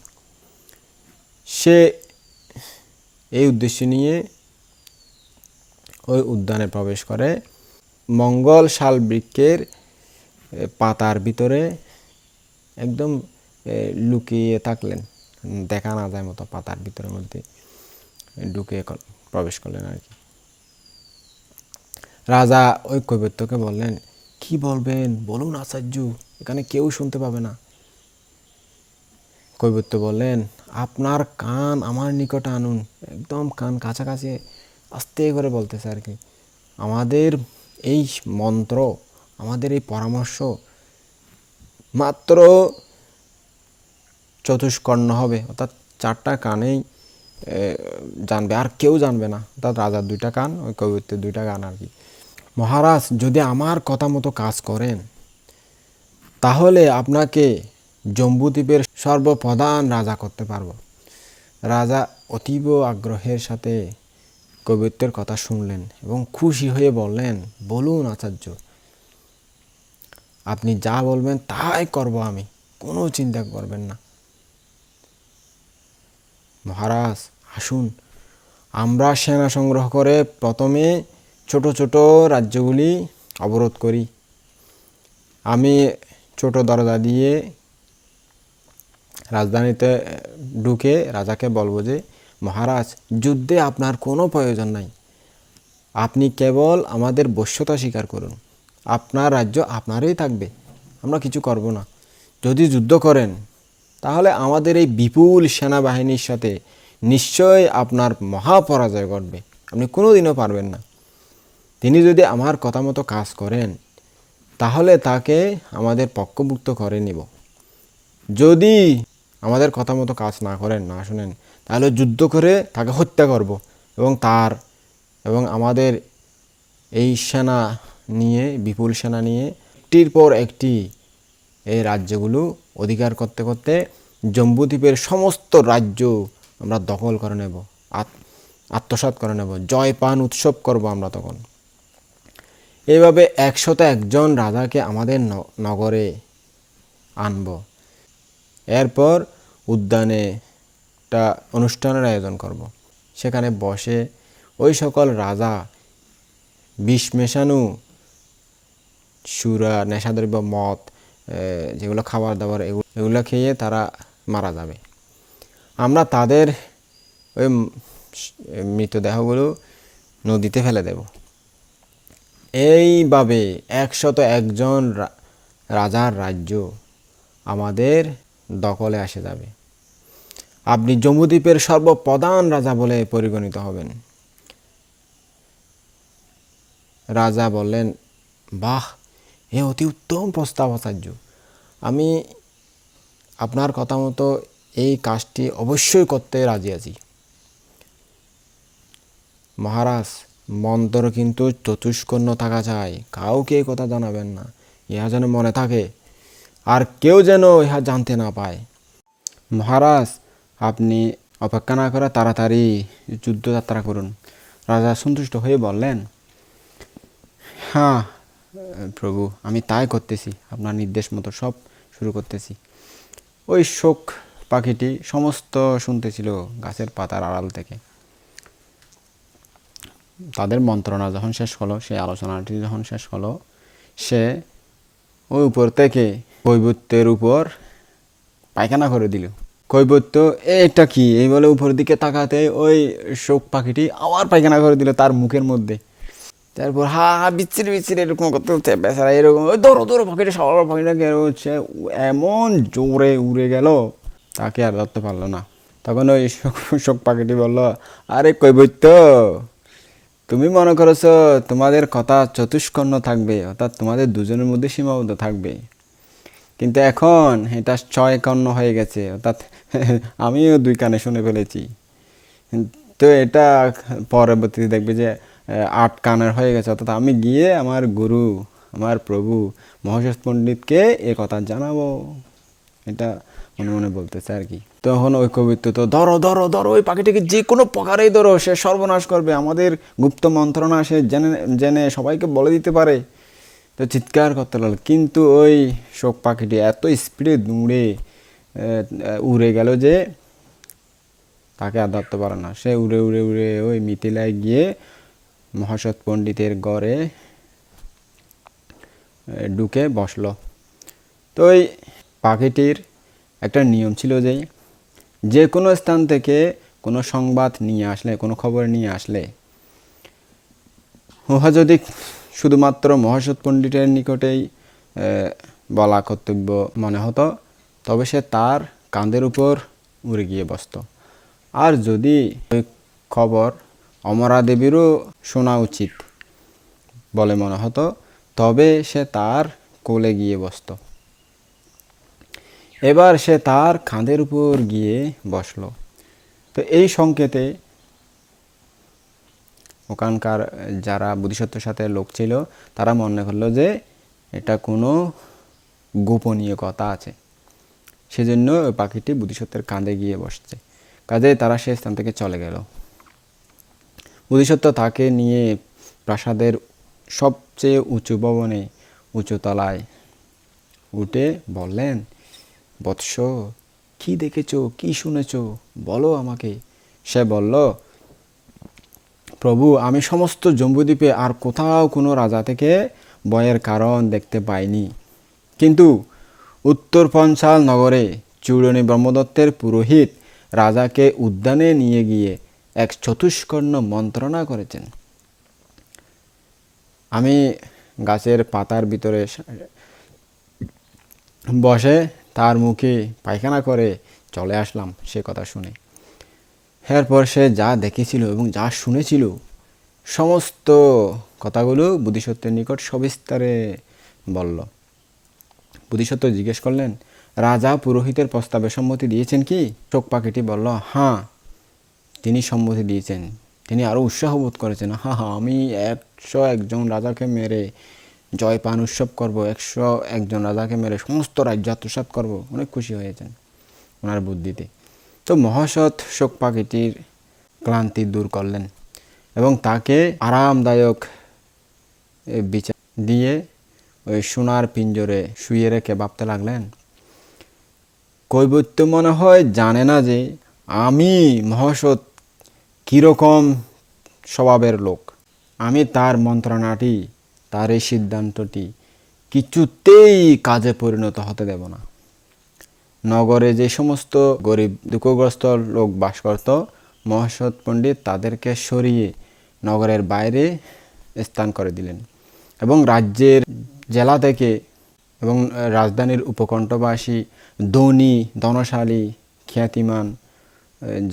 সে এই উদ্দেশ্য নিয়ে ওই উদ্যানে প্রবেশ করে মঙ্গল শাল বৃক্ষের পাতার ভিতরে একদম লুকিয়ে থাকলেন, দেখা না যায় মতো পাতার ভিতরের মধ্যে ঢুকে প্রবেশ করলেন আর কি। রাজা ওই কৈবত্যকে বললেন, কি বলবেন বলুন আচার্য, এখানে কেউ শুনতে পাবে না। কৈবত্য বললেন, আপনার কান আমার নিকটে আনুন, একদম কান কাছাকাছি আস্তে করে বলতেছে আর কি। আমাদের এই মন্ত্র, আমাদের এই পরামর্শ মাত্র চতুষ্কর্ণ হবে, অর্থাৎ চারটা কানেই জানবে, আর কেউ জানবে না। অর্থাৎ রাজার দুইটা কান, ওই কৈবত্যের দুইটা কান আর কি। মহারাজ, যদি আমার কথা মতো কাজ করেন তাহলে আপনাকে জম্বুদ্বীপের সর্বপ্রধান রাজা করতে পারব। রাজা অতীব আগ্রহের সাথে কৈবত্যের কথা শুনলেন এবং খুশি হয়ে বললেন, বলুন আচার্য, আপনি যা বলবেন তাই করব আমি, কোনো চিন্তা করবেন না। মহারাজ আসুন, আমরা সেনা সংগ্রহ করে প্রথমে ছোট ছোট রাজ্যগুলি অবরোধ করি। আমি ছোট দরজা দিয়ে রাজধানীতে ঢুকে রাজাকে বলবো যে, মহারাজ, যুদ্ধে আপনার কোনো প্রয়োজন নাই, আপনি কেবল আমাদের বশ্যতা স্বীকার করুন, আপনার রাজ্য আপনারই থাকবে, আমরা কিছু করব না। যদি যুদ্ধ করেন তাহলে আমাদের এই বিপুল সেনাবাহিনীর সাথে নিশ্চয় আপনার মহাপরাজয় ঘটবে, আপনি কোনোদিনও পারবেন না। তিনি যদি আমার কথা মতো কাজ করেন তাহলে তাকে আমাদের পক্ষভুক্ত করে নিব। যদি আমাদের কথা মতো কাজ না করেন, না শুনেন, তাহলে যুদ্ধ করে তাকে হত্যা করব এবং আমাদের এই সেনা নিয়ে, বিপুল সেনা নিয়ে একটির পর একটি এই রাজ্যগুলো অধিকার করতে করতে জম্বুদ্বীপের সমস্ত রাজ্য আমরা দখল করে নেব, আত্মসাৎ করে নেব, জয় পান উৎসব করব আমরা তখন। এইভাবে 101 রাজাকে আমাদের নগরে আনব। এরপর উদ্যানে একটা অনুষ্ঠানের আয়োজন করব। সেখানে বসে ওই সকল রাজা বিষ মেশানো সুরা, নেশাদ্রব্য, মদ, যেগুলো খাবার দাবার, এগুলো খেয়ে তারা মারা যাবে। আমরা তাদের ওই মৃতদেহগুলো নদীতে ফেলে দেব। এইভাবে 101 রাজার রাজ্য আমাদের দখলে আসে যাবে। আপনি জম্বুদ্বীপের সর্বপ্রধান রাজা বলে পরিগণিত হবেন। রাজা বললেন, বাহ, এ অতি উত্তম প্রস্তাব আচার্য। আমি আপনার কথা মতো এই কাজটি অবশ্যই করতে রাজি আছি। মহারাজ, মন্ত্র কিন্তু চতুষ্কোণ থাকা চাই, কাউকে এই কথা জানাবেন না, ইহা যেন মনে থাকে, আর কেউ যেন ইহা জানতে না পায়। মহারাজ, আপনি অপেক্ষা না করে তাড়াতাড়ি যুদ্ধযাত্রা করুন। রাজা সন্তুষ্ট হয়ে বললেন, হ্যাঁ প্রভু, আমি তাই করতেছি, আপনার নির্দেশ মতো সব শুরু করতেছি। ওই শোক পাখিটি সমস্ত শুনতেছিল গাছের পাতার আড়াল থেকে। তাদের মন্ত্রণা যখন শেষ হলো, সেই আলোচনাটি যখন শেষ হলো, সে ওই উপর থেকে কৈবত্যের উপর পায়খানা করে দিল। কৈবত্য, এটা কি, এই বলে উপরের দিকে তাকাতে ওই শোক পাখিটি আবার পায়খানা করে দিল তার মুখের মধ্যে। তারপর হা হা বিচ্ছিরি বিচ্ছিরি এরকম করতে হচ্ছে, বেচারা এরকম ওই দৌড়ো পাখিটা, সবার পাখিটাকে হচ্ছে এমন জোরে উড়ে গেল, তাকে আর ধরতে পারলো না। তখন ওই শোক পাখিটি বলল, আরে কৈবত্য, তুমি মনে করেছো তোমাদের কথা চতুষ্কোণ থাকবে, অর্থাৎ তোমাদের দুজনের মধ্যে সীমাবদ্ধ থাকবে, কিন্তু এখন এটা 6 কর্ণ হয়ে গেছে, অর্থাৎ আমিও 2 কানে শুনে ফেলেছি। তো এটা পরবর্তীতে দেখবে যে 8 কানের হয়ে গেছে, অর্থাৎ আমি গিয়ে আমার গুরু, আমার প্রভু মহাশ্বেত পণ্ডিতকে এ কথা জানাবো। এটা মনে মনে বলতেছে আর কি। তখন ওই কবিত্ব, তো ধরো ধরো ধরো, ওই পাখিটিকে যে কোনো প্রকারেই ধরো, সে সর্বনাশ করবে, আমাদের গুপ্ত মন্ত্রণা সে জেনে জেনে সবাইকে বলে দিতে পারে। তো চিৎকার করতে লাগলো, কিন্তু ওই শোক পাখিটি এত স্পিডে উড়ে গেল যে তাকে আর ধরতে পারে না। সে উড়ে উড়ে উড়ে ওই মিথিলায় গিয়ে মহাসৎ পণ্ডিতের ঘরে ঢুকে বসলো। তো ওই পাখিটির একটা নিয়ম ছিল যে কোনো স্থান থেকে কোনো সংবাদ নিয়ে আসলে, কোনো খবর নিয়ে আসলে, উহা যদি শুধুমাত্র মহাসৎ পণ্ডিতের নিকটেই বলা কর্তব্য মনে হতো, তবে সে তার কাঁধের উপর উড়ে গিয়ে বসত। আর যদি ওই খবর অমরা দেবীরও শোনা উচিত বলে মনে হতো, তবে সে তার কোলে গিয়ে বসত। এবার সে তার কাঁধের উপর গিয়ে বসলো। তো এই সংকেতে ওখানকার যারা বোধিসত্ত্বের সাথে লোক ছিল, তারা মনে করলো যে এটা কোনো গোপনীয় কথা আছে, সেজন্য ওই পাখিটি বোধিসত্ত্বের কাঁধে গিয়ে বসছে। কাজে তারা সে স্থান থেকে চলে গেল। বোধিসত্ত্ব তাকে নিয়ে প্রাসাদের সবচেয়ে উঁচু ভবনে, উঁচু তলায় উঠে বললেন, বৎস, কি দেখেছো, কি শুনেছো, বলো আমাকে। সে বলল, প্রভু, আমি সমস্ত জম্বুদ্বীপে আর কোথাও কোনো রাজা থেকে ভয়ের কারণ দেখতে পাইনি, কিন্তু উত্তর পঞ্চাল নগরে চূড়ানী ব্রহ্মদত্তের পুরোহিত রাজাকে উদ্যানে নিয়ে গিয়ে এক চতুষ্কর্ণ মন্ত্রণা করেছেন। আমি গাছের পাতার ভিতরে বসে তার মুখে পায়খানা করে চলে আসলাম সে কথা শুনে। এরপর সে যা দেখেছিল এবং যা শুনেছিল সমস্ত কথাগুলো বোধিসত্ত্বের নিকট সবিস্তারে বলল। বোধিসত্ত্ব জিজ্ঞেস করলেন, রাজা পুরোহিতের প্রস্তাবে সম্মতি দিয়েছেন কি? শোক পাখিটি বলল, হ্যাঁ, তিনি সম্মতি দিয়েছেন। তিনি আরও উৎসাহ বোধ করেছেন, হ্যাঁ হ্যাঁ, আমি 101 রাজাকে মেরে জয় পান উৎসব করব, 101 রাজাকে মেরে সমস্ত রাজ্য আত্মসাৎ করব। অনেক খুশি হয়েছেন ওনার বুদ্ধিতে। তো মহাসৎ শোক পাখিটির ক্লান্তি দূর করলেন এবং তাকে আরামদায়ক বিছানা দিয়ে ওই সোনার পিঞ্জরে শুয়ে রেখে ভাবতে লাগলেন, কৈবর্ত মনে হয় জানে না যে আমি মহাসৎ কীরকম স্বভাবের লোক। আমি তার মন্ত্রণাটি, তার এই সিদ্ধান্তটি কিছুতেই কাজে পরিণত হতে দেব না। নগরে যে সমস্ত গরিব দুঃখগ্রস্ত লোক বাস করত, মহাসৎ পণ্ডিত তাদেরকে সরিয়ে নগরের বাইরে স্থান করে দিলেন এবং রাজ্যের জেলা থেকে এবং রাজধানীর উপকণ্ঠবাসী ধনী, ধনশালী, খ্যাতিমান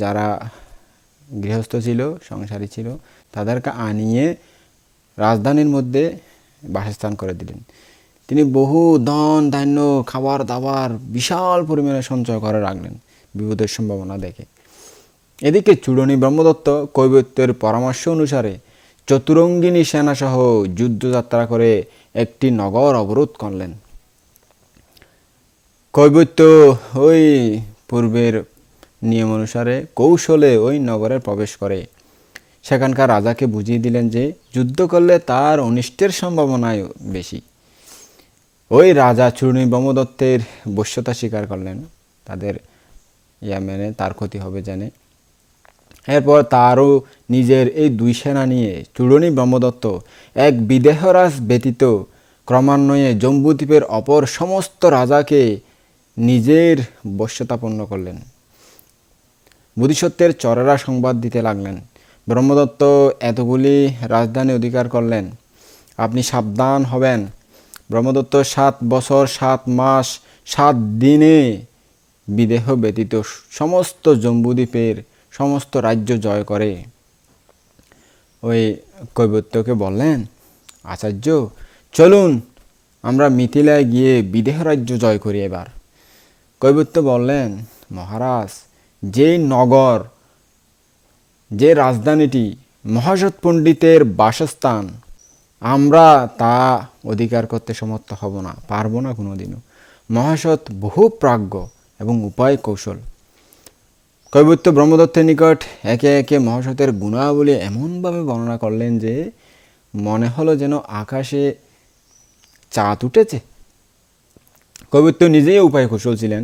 যারা গৃহস্থ ছিল, সংসারী ছিল, তাদেরকে আনিয়ে রাজধানীর মধ্যে বাসস্থান করে দিলেন। তিনি বহু ধন ধান্য, খাবার দাবার বিশাল পরিমাণে সঞ্চয় করে রাখলেন বিপদের সম্ভাবনা দেখে। এদিকে চূড়নী ব্রহ্মদত্ত কৈবর্তের পরামর্শ অনুসারে চতুরঙ্গিনী সেনাসহ যুদ্ধযাত্রা করে একটি নগর অবরোধ করলেন। কৈবর্ত ওই পূর্বের নিয়ম অনুসারে কৌশলে ওই নগরে প্রবেশ করে সেখানকার রাজাকে বুঝিয়ে দিলেন যে যুদ্ধ করলে তার অনিষ্টের সম্ভাবনাই বেশি। ওই রাজা চূড়নী ব্রহ্মদত্তের বশ্যতা স্বীকার করলেন, তাদের মেনে তার ক্ষতি হবে জেনে। এরপর তারও নিজের এই 2 সেনা নিয়ে চূড়নী ব্রহ্মদত্ত এক বিদেহরাজ ব্যতীত ক্রমান্বয়ে জম্বুদ্বীপের অপর সমস্ত রাজাকে নিজের বশ্যতাপন্ন করলেন। বোধিসত্ত্বের চরেরা সংবাদ দিতে লাগলেন, ব্রহ্মদত্ত এতগুলি রাজধানী অধিকার করলেন, আপনি সাবধান হবেন। ব্রহ্মদত্ত 7 বছর 7 মাস 7 দিনে বিদেহ ব্যতীত সমস্ত জম্বুদ্বীপের সমস্ত রাজ্য জয় করে। ওই কৈবর্তকে বললেন, আচার্য চলুন আমরা মিথিলায় গিয়ে বিদেহ রাজ্য জয় করি এবার। কৈবর্ত বললেন, মহারাজ, যে নগর, যে রাজধানীটি মহাসৎ পণ্ডিতের বাসস্থান, আমরা তা অধিকার করতে সমর্থ হব না, পারবো না কোনোদিনও। মহাসৎ বহু প্রাজ্ঞ এবং উপায় কৌশল। কৈবর্ত ব্রহ্মদত্তের নিকট একে একে মহাসতের গুণাবলী এমনভাবে বর্ণনা করলেন যে মনে হলো যেন আকাশে চাঁদ উঠেছে। কৈবর্ত নিজেই উপায় কৌশল ছিলেন।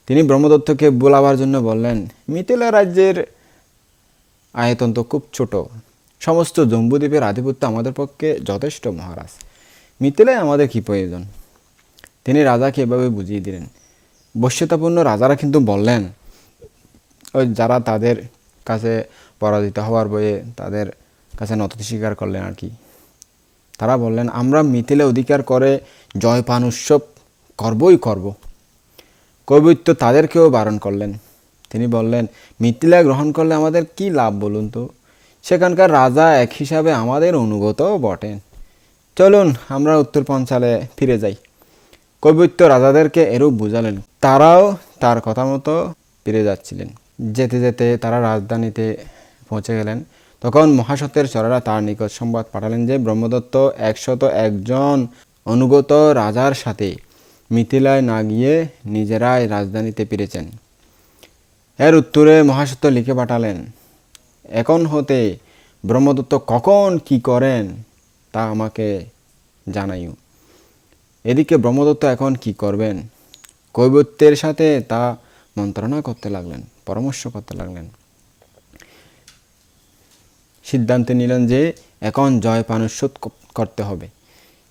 তিনি ব্রহ্মদত্তকে বোলাবার জন্য বললেন, মিথিলা রাজ্যের আয়তন তো খুব ছোট, সমস্ত জম্বুদ্বীপের আধিপত্য আমাদের পক্ষে যথেষ্ট মহারাজ, মিথিলায় আমাদের কী প্রয়োজন। তিনি রাজাকে এভাবে বুঝিয়ে দিলেন। বশ্যতাপূর্ণ রাজারা কিন্তু বললেন, ওই যারা তাদের কাছে পরাজিত হওয়ার ভয়ে তাদের কাছে নত স্বীকার করলেন আর কি, তারা বললেন, আমরা মিথিলা অধিকার করে জয় পান উৎসব করবই করব। কৈবর্ত তাদেরকেও বারণ করলেন। তিনি বললেন, মিথিলা গ্রহণ করলে আমাদের কি লাভ বলুন তো, সেখানকার রাজা এক হিসাবে আমাদের অনুগতও বটেন, চলুন আমরা উত্তর পঞ্চালে ফিরে যাই। কৈবর্ত রাজাদেরকে এরূপ বুঝালেন। তারাও তার কথা মতো ফিরে যাচ্ছিলেন। যেতে যেতে তারা রাজধানীতে পৌঁছে গেলেন। তখন মহাসতের চরেরা তার নিকট সংবাদ পাঠালেন যে ব্রহ্মদত্ত 101 অনুগত রাজার সাথে মিথিলায় না গিয়ে নিজেরাই রাজধানীতে ফিরেছেন। এর উত্তরে মহাসত্য লিখে পাঠালেন, এখন হতে ব্রহ্মদত্ত কখন কি করেন তা আমাকে জানাইও। এদিকে ব্রহ্মদত্ত এখন কি করবেন, কৈবর্তের সাথে তা মন্ত্রণা করতে লাগলেন, পরামর্শ করতে লাগলেন। সিদ্ধান্ত নিলেন যে এখন জয় পান উৎসব করতে হবে।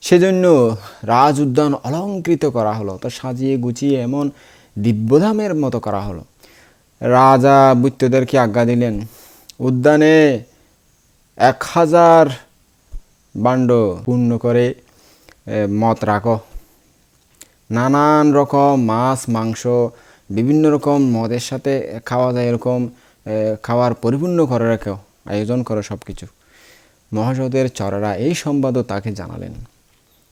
সেজন্য রাজ উদ্যান অলঙ্কৃত করা হলো, তা সাজিয়ে গুছিয়ে এমন দিব্যধামের মতো করা হলো। রাজা বৈত্যদেরকে আজ্ঞা দিলেন, উদ্যানে 1000 বাণ্ড পূর্ণ করে মদ রাখো, নানান রকম মাছ মাংস বিভিন্ন রকম মদের সাথে খাওয়া যায় এরকম খাওয়ার পরিপূর্ণ করে রেখো, আয়োজন করো সব কিছু। মহাসতের চরেরা এই সংবাদও তাকে জানালেন,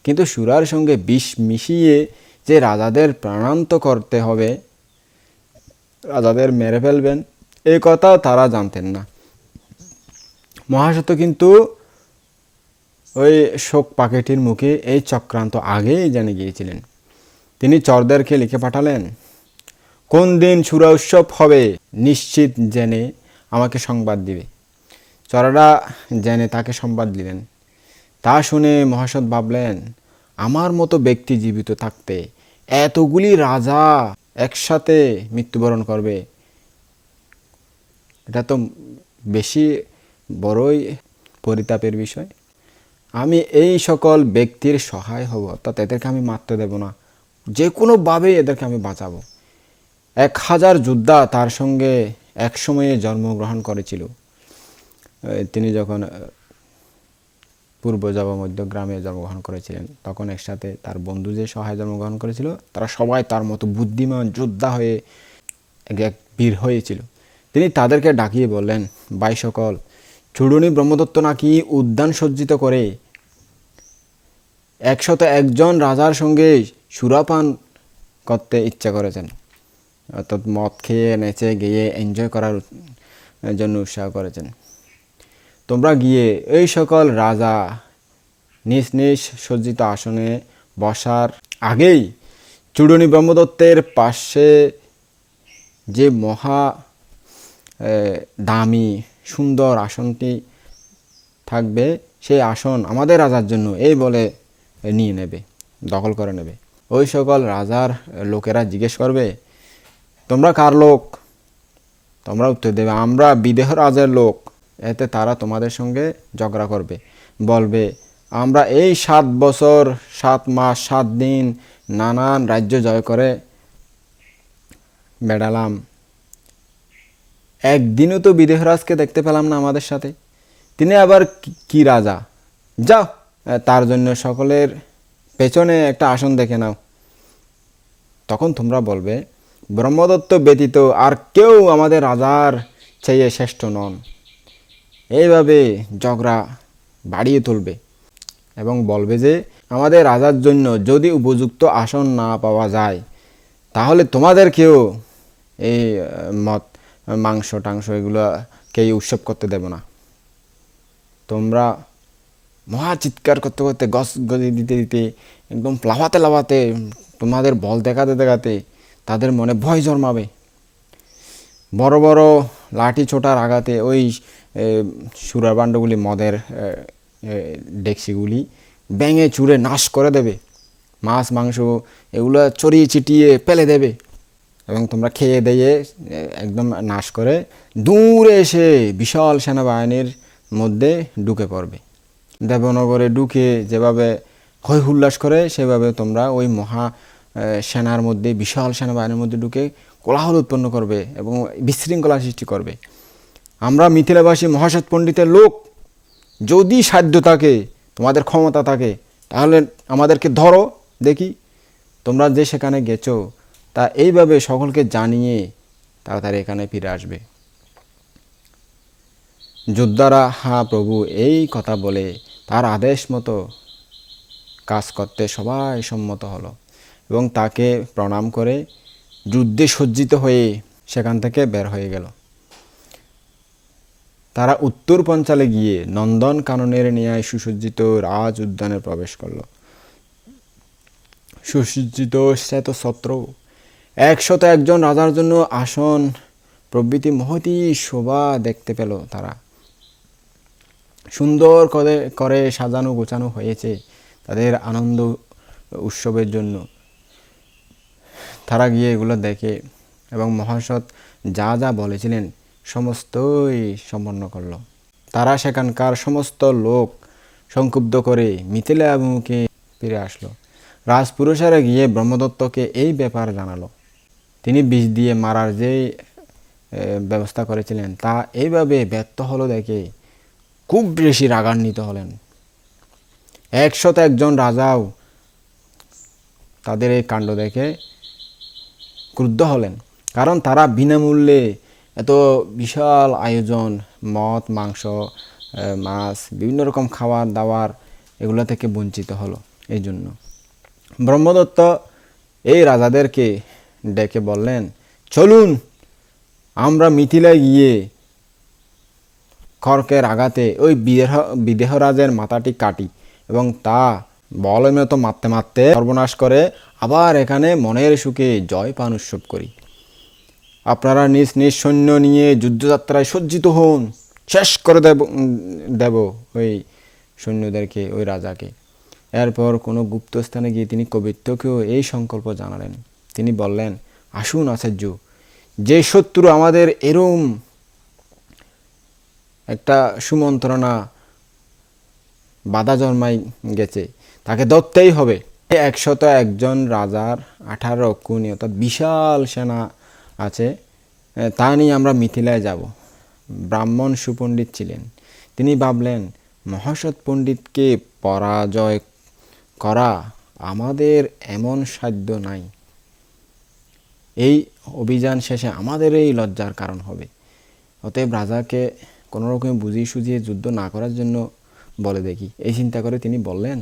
কিন্তু সুরার সঙ্গে বিষ মিশিয়ে যে রাজাদের প্রাণান্ত করতে হবে, রাজাদের মেরে ফেলবেন, এই কথাও তারা জানতেন না। মহাসত্য কিন্তু ওই শোক পাখিটির মুখে এই চক্রান্ত আগেই জেনে গিয়েছিলেন। তিনি চরদেরকে লিখে পাঠালেন, কোন দিন সুরা উৎসব হবে নিশ্চিত জেনে আমাকে সংবাদ দিবে। চরেরা জেনে তাকে সংবাদ দিলেন। তা শুনে মহাসৎ ভাবলেন, আমার মতো ব্যক্তি জীবিত থাকতে এতগুলি রাজা একসাথে মৃত্যুবরণ করবে, এটা তো বেশি বড়ই পরিতাপের বিষয়। আমি এই সকল ব্যক্তির সহায় হব, অর্থাৎ এদেরকে আমি মারতে দেব না, যে কোনোভাবেই এদেরকে আমি বাঁচাবো। 1000 যোদ্ধা তার সঙ্গে এক সময়ে জন্মগ্রহণ করেছিল। তিনি যখন পূর্ব জবা মধ্য গ্রামে জন্মগ্রহণ করেছিলেন, তখন একসাথে তার বন্ধু যে সহায় জন্মগ্রহণ করেছিল, তারা সবাই তার মতো বুদ্ধিমান যোদ্ধা হয়ে এক বীর হয়েছিল। তিনি তাদেরকে ডাকিয়ে বললেন, ভাই সকল, চূড়নী ব্রহ্মদত্ত নাকি উদ্যান সজ্জিত করে 101 রাজার সঙ্গে সুরাপান করতে ইচ্ছা করেছেন, অর্থাৎ মদ খেয়ে নেচে গিয়ে এনজয় করার জন্য উৎসাহ করেছেন। তোমরা গিয়ে এই সকল রাজা নিজ নিজ সজ্জিত আসনে বসার আগেই চূড়নী ব্রহ্মদত্তের পাশে যে মহা দামি সুন্দর আসনটি থাকবে, সেই আসন আমাদের রাজার জন্য এই বলে নিয়ে নেবে, দখল করে নেবে। ওই সকল রাজার লোকেরা জিজ্ঞেস করবে, তোমরা কার লোক? তোমরা উত্তর দেবে, আমরা বিদেহ রাজার লোক। এতে তারা তোমাদের সঙ্গে ঝগড়া করবে, বলবে, আমরা এই 7 বছর 7 মাস 7 দিন নানান রাজ্য জয় করে বেড়ালাম, একদিনও তো বিদেহরাজকে দেখতে পেলাম না আমাদের সাথে, তিনি আবার কি রাজা? যাও, তার জন্য সকলের পেছনে একটা আসন দেখে নাও। তখন তোমরা বলবে, ব্রহ্মদত্ত ব্যতীত আর কেউ আমাদের রাজার চেয়ে শ্রেষ্ঠ নন। এইভাবে ঝগড়া বাড়িয়ে তুলবে এবং বলবে যে, আমাদের রাজার জন্য যদি উপযুক্ত আসন না পাওয়া যায়, তাহলে তোমাদেরকেও এই মদ মাংস টাংস এগুলোকেই উৎসব করতে দেব না। তোমরা মহা চিৎকার করতে করতে, গস গদি দিতে দিতে, একদম লাফাতে লাফাতে, তোমাদের বল দেখাতে দেখাতে তাদের মনে ভয় জন্মাবে। বড় বড় লাঠি ছোটার আঘাতে ওই সুরাবাণ্ডগুলি, মদের ডেকচিগুলি ভেঙে চুরে নাশ করে দেবে, মাছ মাংস এগুলো চড়িয়ে চিটিয়ে ফেলে দেবে এবং তোমরা খেয়ে দিয়ে একদম নাশ করে দূরে এসে বিশাল সেনাবাহিনীর মধ্যে ঢুকে পড়বে। দেবনগরে ঢুকে যেভাবে হৈ হুল্লাস করে, সেভাবে তোমরা ওই মহা সেনার মধ্যে, বিশাল সেনাবাহিনীর মধ্যে ঢুকে কোলাহল উৎপন্ন করবে এবং বিশৃঙ্খলা সৃষ্টি করবে। আমরা মিথিলাবাসী মহাসৎ পণ্ডিতের লোক, যদি সাধ্য থাকে, তোমাদের ক্ষমতা থাকে, তাহলে আমাদেরকে ধরো দেখি তোমরা যে সেখানে গেছো, তা এইভাবে সকলকে জানিয়ে তাড়াতাড়ি এখানে ফিরে আসবে। যোদ্ধারা, হ্যাঁ প্রভু, এই কথা বলে তার আদেশ মতো কাজ করতে সবাই সম্মত হলো এবং তাকে প্রণাম করে যুদ্ধে সজ্জিত হয়ে সেখান থেকে বের হয়ে গেল। তারা উত্তর পঞ্চালে গিয়ে নন্দন কাননের ন্যায় সুসজ্জিত রাজ উদ্যানে প্রবেশ করল। সুসজ্জিত শ্বেতছত্র, 101 রাজার জন্য আসন প্রভৃতি মহতী শোভা দেখতে পেল তারা। সুন্দর করে সাজানো গোছানো হয়েছে তাদের আনন্দ উৎসবের জন্য। তারা গিয়ে এগুলো দেখে এবং মহাসৎ যা যা বলেছিলেন সমস্তই সম্পন্ন করল। তারা সেখানকার সমস্ত লোক সংক্ষুব্ধ করে মিথিলা অভিমুখে ফিরে আসলো। রাজপুরুষেরা গিয়ে ব্রহ্মদত্তকে এই ব্যাপার জানালো। তিনি বিষ দিয়ে মারার যে ব্যবস্থা করেছিলেন তা এইভাবে ব্যর্থ হলো দেখে খুব বেশি রাগান্বিত হলেন। 101 রাজাও তাদের এই কাণ্ড দেখে ক্রুদ্ধ হলেন, কারণ তারা বিনামূল্যে এত বিশাল আয়োজন, মদ মাংস মাছ বিভিন্ন রকম খাবার দাবার এগুলো থেকে বঞ্চিত হলো। এই জন্য ব্রহ্মদত্ত এই রাজাদেরকে ডেকে বললেন, চলুন আমরা মিথিলায় গিয়ে খড়কের আঘাতে ওই বিদেহরাজের মাথাটি কাটি এবং তা বলের মতো মারতে মারতে সর্বনাশ করে আবার এখানে মনের সুখে জয় পান উৎসব করি। আপনারা নিজ নিজ সৈন্য নিয়ে যুদ্ধযাত্রায় সজ্জিত হন, শেষ করে দেব ওই সৈন্যদেরকে, ওই রাজাকে। এরপর কোনো গুপ্ত স্থানে গিয়ে তিনি কবিত্বকেও এই সংকল্প জানালেন। তিনি বললেন, আসুন আচার্য, যে শত্রু আমাদের এরম একটা সুমন্ত্রণা বাধা জন্মাই গেছে তাকে ধরতেই হবে। 101 রাজার 18 অক্ষৌণী অর্থাৎ বিশাল সেনা আছে, তা নিয়ে আমরা মিথিলায় যাব। ব্রাহ্মণ সুপণ্ডিত ছিলেন। তিনি ভাবলেন, মহাসৎ পণ্ডিতকে পরাজয় করা আমাদের এমন সাধ্য নাই। এই অভিযান শেষে আমাদের এই লজ্জার কারণ হবে। অতএব রাজাকে কোনোরকম বুঝিয়ে সুঝিয়ে যুদ্ধ না করার জন্য বলে দেখি। এই চিন্তা করে তিনি বললেন,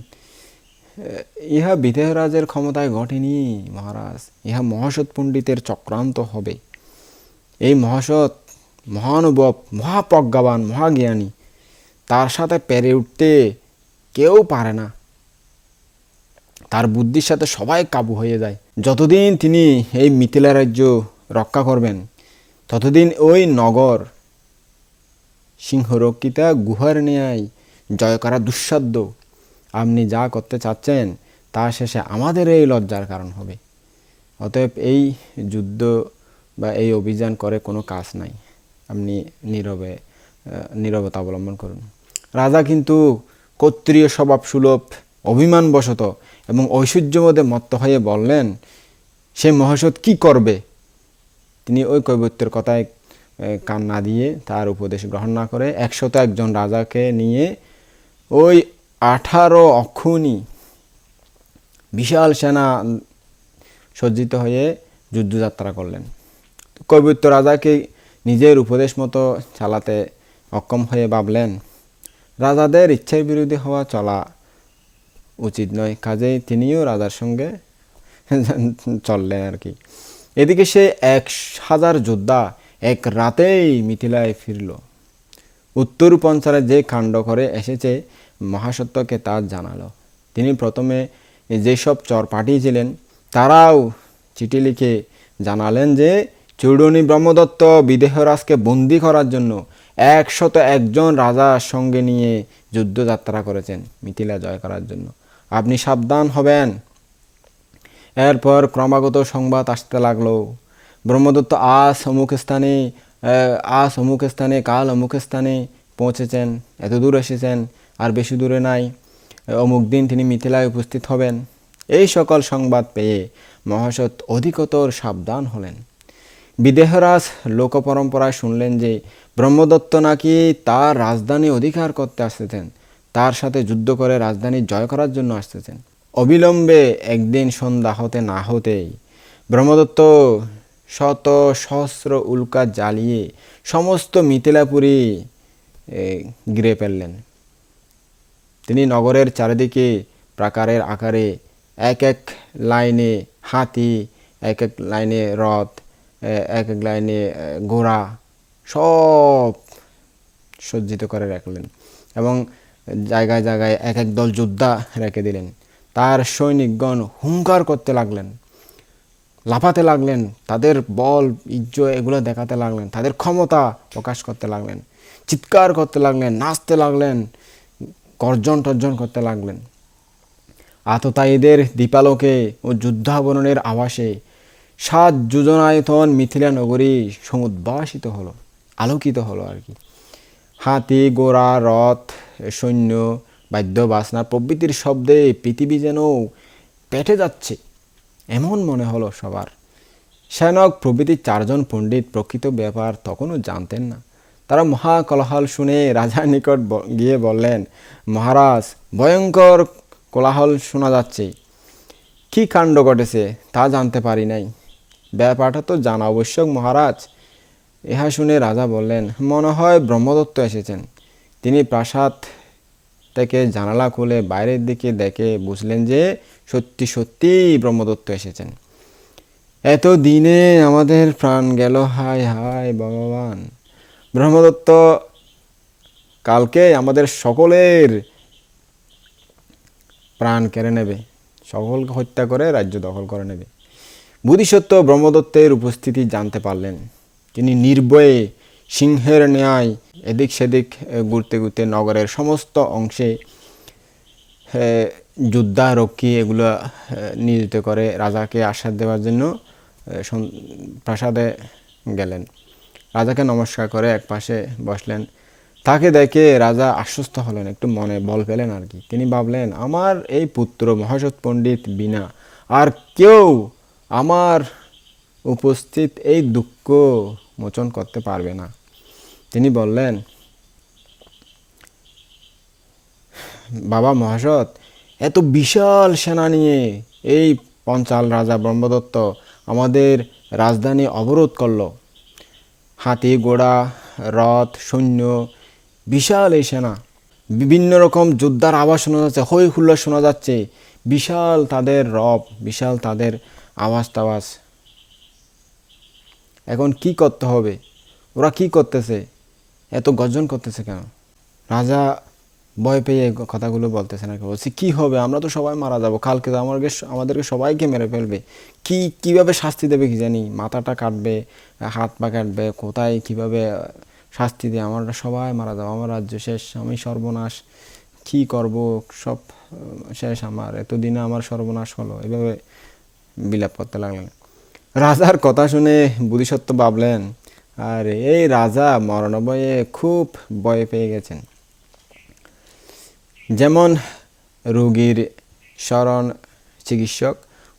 ইহা বিদেহরাজের ক্ষমতায় ঘটেনি মহারাজ, ইহা মহাসৎ পণ্ডিতের চক্রান্ত হবে। এই মহাসৎ মহানুভব, মহাপ্রজ্ঞাবান, মহাজ্ঞানী, তার সাথে পেরে উঠতে কেউ পারে না। তার বুদ্ধির সাথে সবাই কাবু হয়ে যায়। যতদিন তিনি এই মিথিলা রাজ্য রক্ষা করবেন ততদিন ওই নগর সিংহরক্ষিতা গুহার ন্যায় জয় করা দুঃসাধ্য। আপনি যা করতে চাচ্ছেন তা শেষে আমাদের এই লজ্জার কারণ হবে। অতএব এই যুদ্ধ বা এই অভিযান করে কোনো কাজ নাই, আপনি নীরবতা অবলম্বন করুন। রাজা কিন্তু ক্ষত্রিয় স্বভাব সুলভ, অভিমানবশত এবং ঐশ্বর্যমদে মত্ত হয়ে বললেন, সে মহাসৎ কি করবে? তিনি ওই কৈবত্যের কথায় কান না দিয়ে, তার উপদেশ গ্রহণ না করে 101 রাজাকে নিয়ে ওই 18 অক্ষৌণী বিশাল সেনা সজ্জিত হয়ে যুদ্ধযাত্রা করলেন। কৈবত্য রাজাকে নিজের উপদেশ মতো চালাতে অক্ষম হয়ে ভাবলেন, রাজাদের ইচ্ছার বিরুদ্ধে হওয়া চলা উচিত নয়, কাজেই তিনিও রাজার সঙ্গে চললেন আর কি। এদিকে সে 1000 যোদ্ধা এক রাতেই মিথিলায় ফিরল। উত্তর পঞ্চারে যে কাণ্ড করে এসেছে মহাসত্যকে তা জানালো। তিনি প্রথমে যেসব চর পাঠিয়েছিলেন তারাও চিঠি লিখে জানালেন যে চূড়ামণি ব্রহ্মদত্ত বিদেহরাজকে বন্দী করার জন্য 101 রাজার সঙ্গে নিয়ে যুদ্ধযাত্রা করেছেন মিথিলা জয় করার জন্য। আপনি সাবধান হবেন। এরপর ক্রমাগত সংবাদ আসতে লাগলো, ব্রহ্মদত্ত আজ অমুক স্থানে কাল অমুক স্থানে পৌঁছেছেন, এত দূর এসেছেন, আর বেশি দূরে নাই, অমুক দিন তিনি মিথিলায় উপস্থিত হবেন। এই সকল সংবাদ পেয়ে মহাসৎ অধিকতর সাবধান হলেন। বিদেহরাজ লোকপরম্পরায় শুনলেন যে ব্রহ্মদত্ত নাকি তার রাজধানী অধিকার করতে আসতেছেন, তার সাথে যুদ্ধ করে রাজধানী জয় করার জন্য আসতেছেন। অবিলম্বে একদিন সন্ধ্যা হতে না হতেই ব্রহ্মদত্ত শত সহস্র উল্কা জ্বালিয়ে সমস্ত মিথিলাপুরী ঘিরে ফেললেন। তিনি নগরের চারিদিকে প্রাকারের আকারে এক এক লাইনে হাতি, এক এক লাইনে রথ, এক এক লাইনে ঘোড়া সব সজ্জিত করে রাখলেন এবং জায়গায় জায়গায় এক এক দল যোদ্ধা রেখে দিলেন। তার সৈনিকগণ হুঙ্কার করতে লাগলেন, লাফাতে লাগলেন, তাদের বল ইজ্জত এগুলো দেখাতে লাগলেন, তাদের ক্ষমতা প্রকাশ করতে লাগলেন, চিৎকার করতে লাগলেন, নাচতে লাগলেন, গর্জন টর্জন করতে লাগলেন। আততায়ীদের দীপালোকে ও যুদ্ধাবরণের আভাসে 7 যোজনায়তন মিথিলা নগরী সমুদ্ভাসিত হলো, আলোকিত হলো আর কি। হাতি, ঘোড়া, রথ, সৈন্য, বাদ্য বাজনা প্রভৃতির শব্দে পৃথিবী যেন পেটে যাচ্ছে এমন মনে হলো সবার। সেনক প্রভৃতি 4 পণ্ডিত প্রকৃত ব্যাপার তখনও জানতেন না। তারা মহাকোলাহল শুনে রাজার নিকট গিয়ে বললেন, মহারাজ, ভয়ঙ্কর কোলাহল শোনা যাচ্ছে, কি কাণ্ড ঘটেছে তা জানতে পারি নাই। ব্যাপারটা তো জানা আবশ্যক মহারাজ। ইহা শুনে রাজা বললেন, মনে হয় ব্রহ্মদত্ত এসেছেন। তিনি প্রাসাদ থেকে জানালা খুলে বাইরের দিকে দেখে বুঝলেন যে সত্যি সত্যি ব্রহ্মদত্ত এসেছেন। এত দিনে আমাদের প্রাণ গেল, হায় হায় ভগবান। ব্রহ্মদত্ত কালকে আমাদের সকলের প্রাণ কেড়ে নেবে, সকলকে হত্যা করে রাজ্য দখল করে নেবে। বোধিসত্ত্ব ব্রহ্মদত্তের উপস্থিতি জানতে পারলেন। তিনি নির্ভয়ে সিংহের ন্যায় এদিক সেদিক ঘুরতে ঘুরতে নগরের সমস্ত অংশে যোদ্ধারক্ষী এগুলো নিয়োজিত করে রাজাকে আশ্বাস দেওয়ার জন্য প্রাসাদে গেলেন। রাজাকে নমস্কার করে এক পাশে বসলেন। তাকে দেখে রাজা আশ্বস্ত হলেন, একটু মনে বল পেলেন আর কি। তিনি ভাবলেন, আমার এই পুত্র মহাসৎ পণ্ডিত বিনা আর কেউ আমার উপস্থিত এই দুঃখ মোচন করতে পারবে না। তিনি বললেন, বাবা মহাসৎ, এত বিশাল সেনা নিয়ে এই পঞ্চাল রাজা ব্রহ্মদত্ত আমাদের রাজধানী অবরোধ করল। হাতি ঘোড়া রথ সৈন্য, বিশাল এই সেনা, বিভিন্ন রকম যোদ্ধার আওয়াজ শোনা যাচ্ছে, হই হুল্লোড় শোনা যাচ্ছে, বিশাল তাদের রব, বিশাল তাদের আওয়াজ টাওয়াজ। এখন কি করতে হবে? ওরা কি করতেছে? এত গর্জন করতেছে কেন? রাজা ভয় পেয়ে কথাগুলো বলতেছে না, বলছে কি হবে, আমরা তো সবাই মারা যাব, কালকে তো আমাদেরকে সবাইকে মেরে ফেলবে, কিভাবে শাস্তি দেবে কি জানি, মাথাটা কাটবে, হাত পা কাটবে, কোথায় কিভাবে শাস্তি দিয়ে আমরা সবাই মারা যাবো, আমার রাজ্য শেষ, আমি সর্বনাশ, কি করব, সব শেষ, আমার এতদিনে আমার সর্বনাশ হলো। এভাবে বিলাপ করতে লাগলেন। রাজার কথা শুনে বোধিসত্ত্ব ভাবলেন, আর এই রাজা মরণভয়ে খুব ভয় পেয়ে গেছেন। যেমন রোগীর শরণ চিকিৎসক,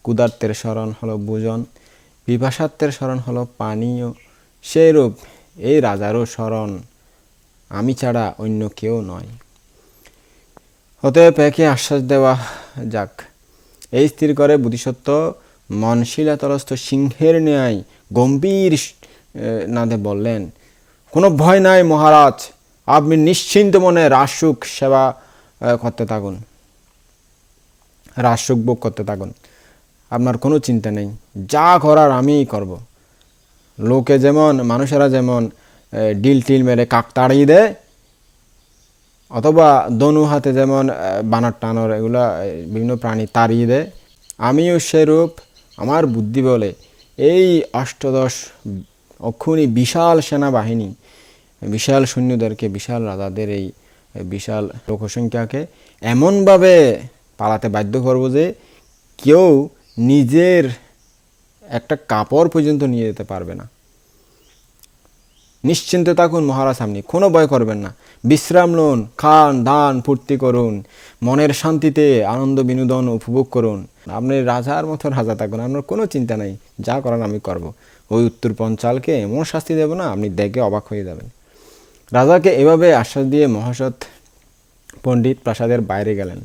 ক্ষুধার্তের শরণ হলো ভোজন, পিপাসার্তের শরণ হলো পানীয়, সেইরূপ এই রাজারও শরণ আমি ছাড়া অন্য কেউ নয়। অতএব একে আশ্বাস দেওয়া যাক। এই স্থির করে বোধিসত্ত্ব মন শিলাতলস্থ সিংহের ন্যায় গম্ভীর নাদে বললেন, কোনো ভয় নাই মহারাজ, আপনি নিশ্চিন্ত মনে রাজসুখ সেবা করতে থাকুন, রাজসুখ ভোগ করতে থাকুন, আপনার কোনো চিন্তা নেই, যা করার আমিই করব। লোকে যেমন, মানুষেরা যেমন ডিল টিল মেরে কাক তাড়িয়ে দেয়, অথবা দনু হাতে যেমন বানর টানর এগুলা বিভিন্ন প্রাণী তাড়িয়ে দেয়, আমিও সেরূপ আমার বুদ্ধি বলে এই অষ্টাদশ অক্ষুণী বিশাল সেনাবাহিনী, বিশাল সৈন্যদেরকে, বিশাল রাজাদের এই বিশাল লোকসংখ্যাকে এমনভাবে পালাতে বাধ্য করব যে কেউ নিজের একটা কাপড় পর্যন্ত নিয়ে যেতে পারবে না। নিশ্চিন্তে থাকুন মহারাজ, আপনি কোনো ভয় করবেন না, বিশ্রাম লুন, খান দান ফুর্তি করুন, মনের শান্তিতে আনন্দ বিনোদন উপভোগ করুন, আপনি রাজার মতো রাজা থাকুন, আপনার কোনো চিন্তা নাই, যা করার আমি করব। ওই উত্তর পঞ্চালকে এমন শাস্তি দেব না, আপনি দেখে অবাক হয়ে যাবেন। রাজাকে এভাবে আশ্বাস দিয়ে মহাসৎ পণ্ডিত প্রাসাদের বাইরে গেলেন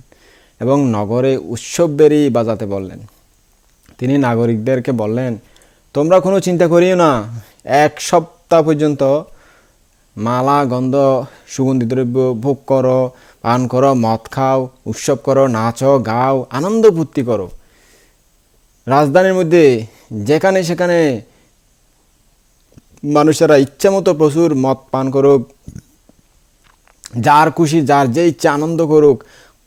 এবং নগরে উৎসব বেরি বাজাতে বললেন। তিনি নাগরিকদেরকে বললেন, তোমরা কোনো চিন্তা করিও না, এক সপ্তাহ পর্যন্ত মালা গন্ধ সুগন্ধি দ্রব্য ভোগ করো, পান করো, মদ খাও, উৎসব করো, নাচো গাও, আনন্দ ফুর্তি করো। রাজধানীর মধ্যে যেখানে সেখানে মানুষেরা ইচ্ছা মতো প্রচুর মদ পান করুক, যার খুশি যার যে ইচ্ছা আনন্দ করুক,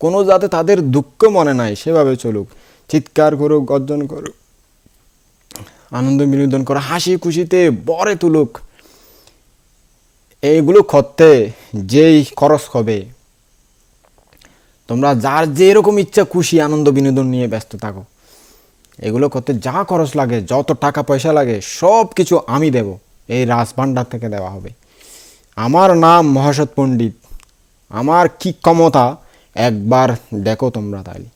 কোনো যাতে তাদের দুঃখ মনে নাই সেভাবে চলুক, চিৎকার করুক, গর্জন করুক, আনন্দ বিনোদন করো, হাসি খুশিতে বরে তুলুক। এইগুলো করতে যেই খরচ হবে, তোমরা যার যেরকম ইচ্ছা খুশি আনন্দ বিনোদন নিয়ে ব্যস্ত থাকো, এগুলো করতে যা খরচ লাগে, যত টাকা পয়সা লাগে, সব কিছু আমি দেব, এই রাজভাণ্ডার থেকে দেওয়া হবে। আমার নাম মহাসৎ পণ্ডিত, আমার কি ক্ষমতা একবার দেখো তোমরা। তাইলে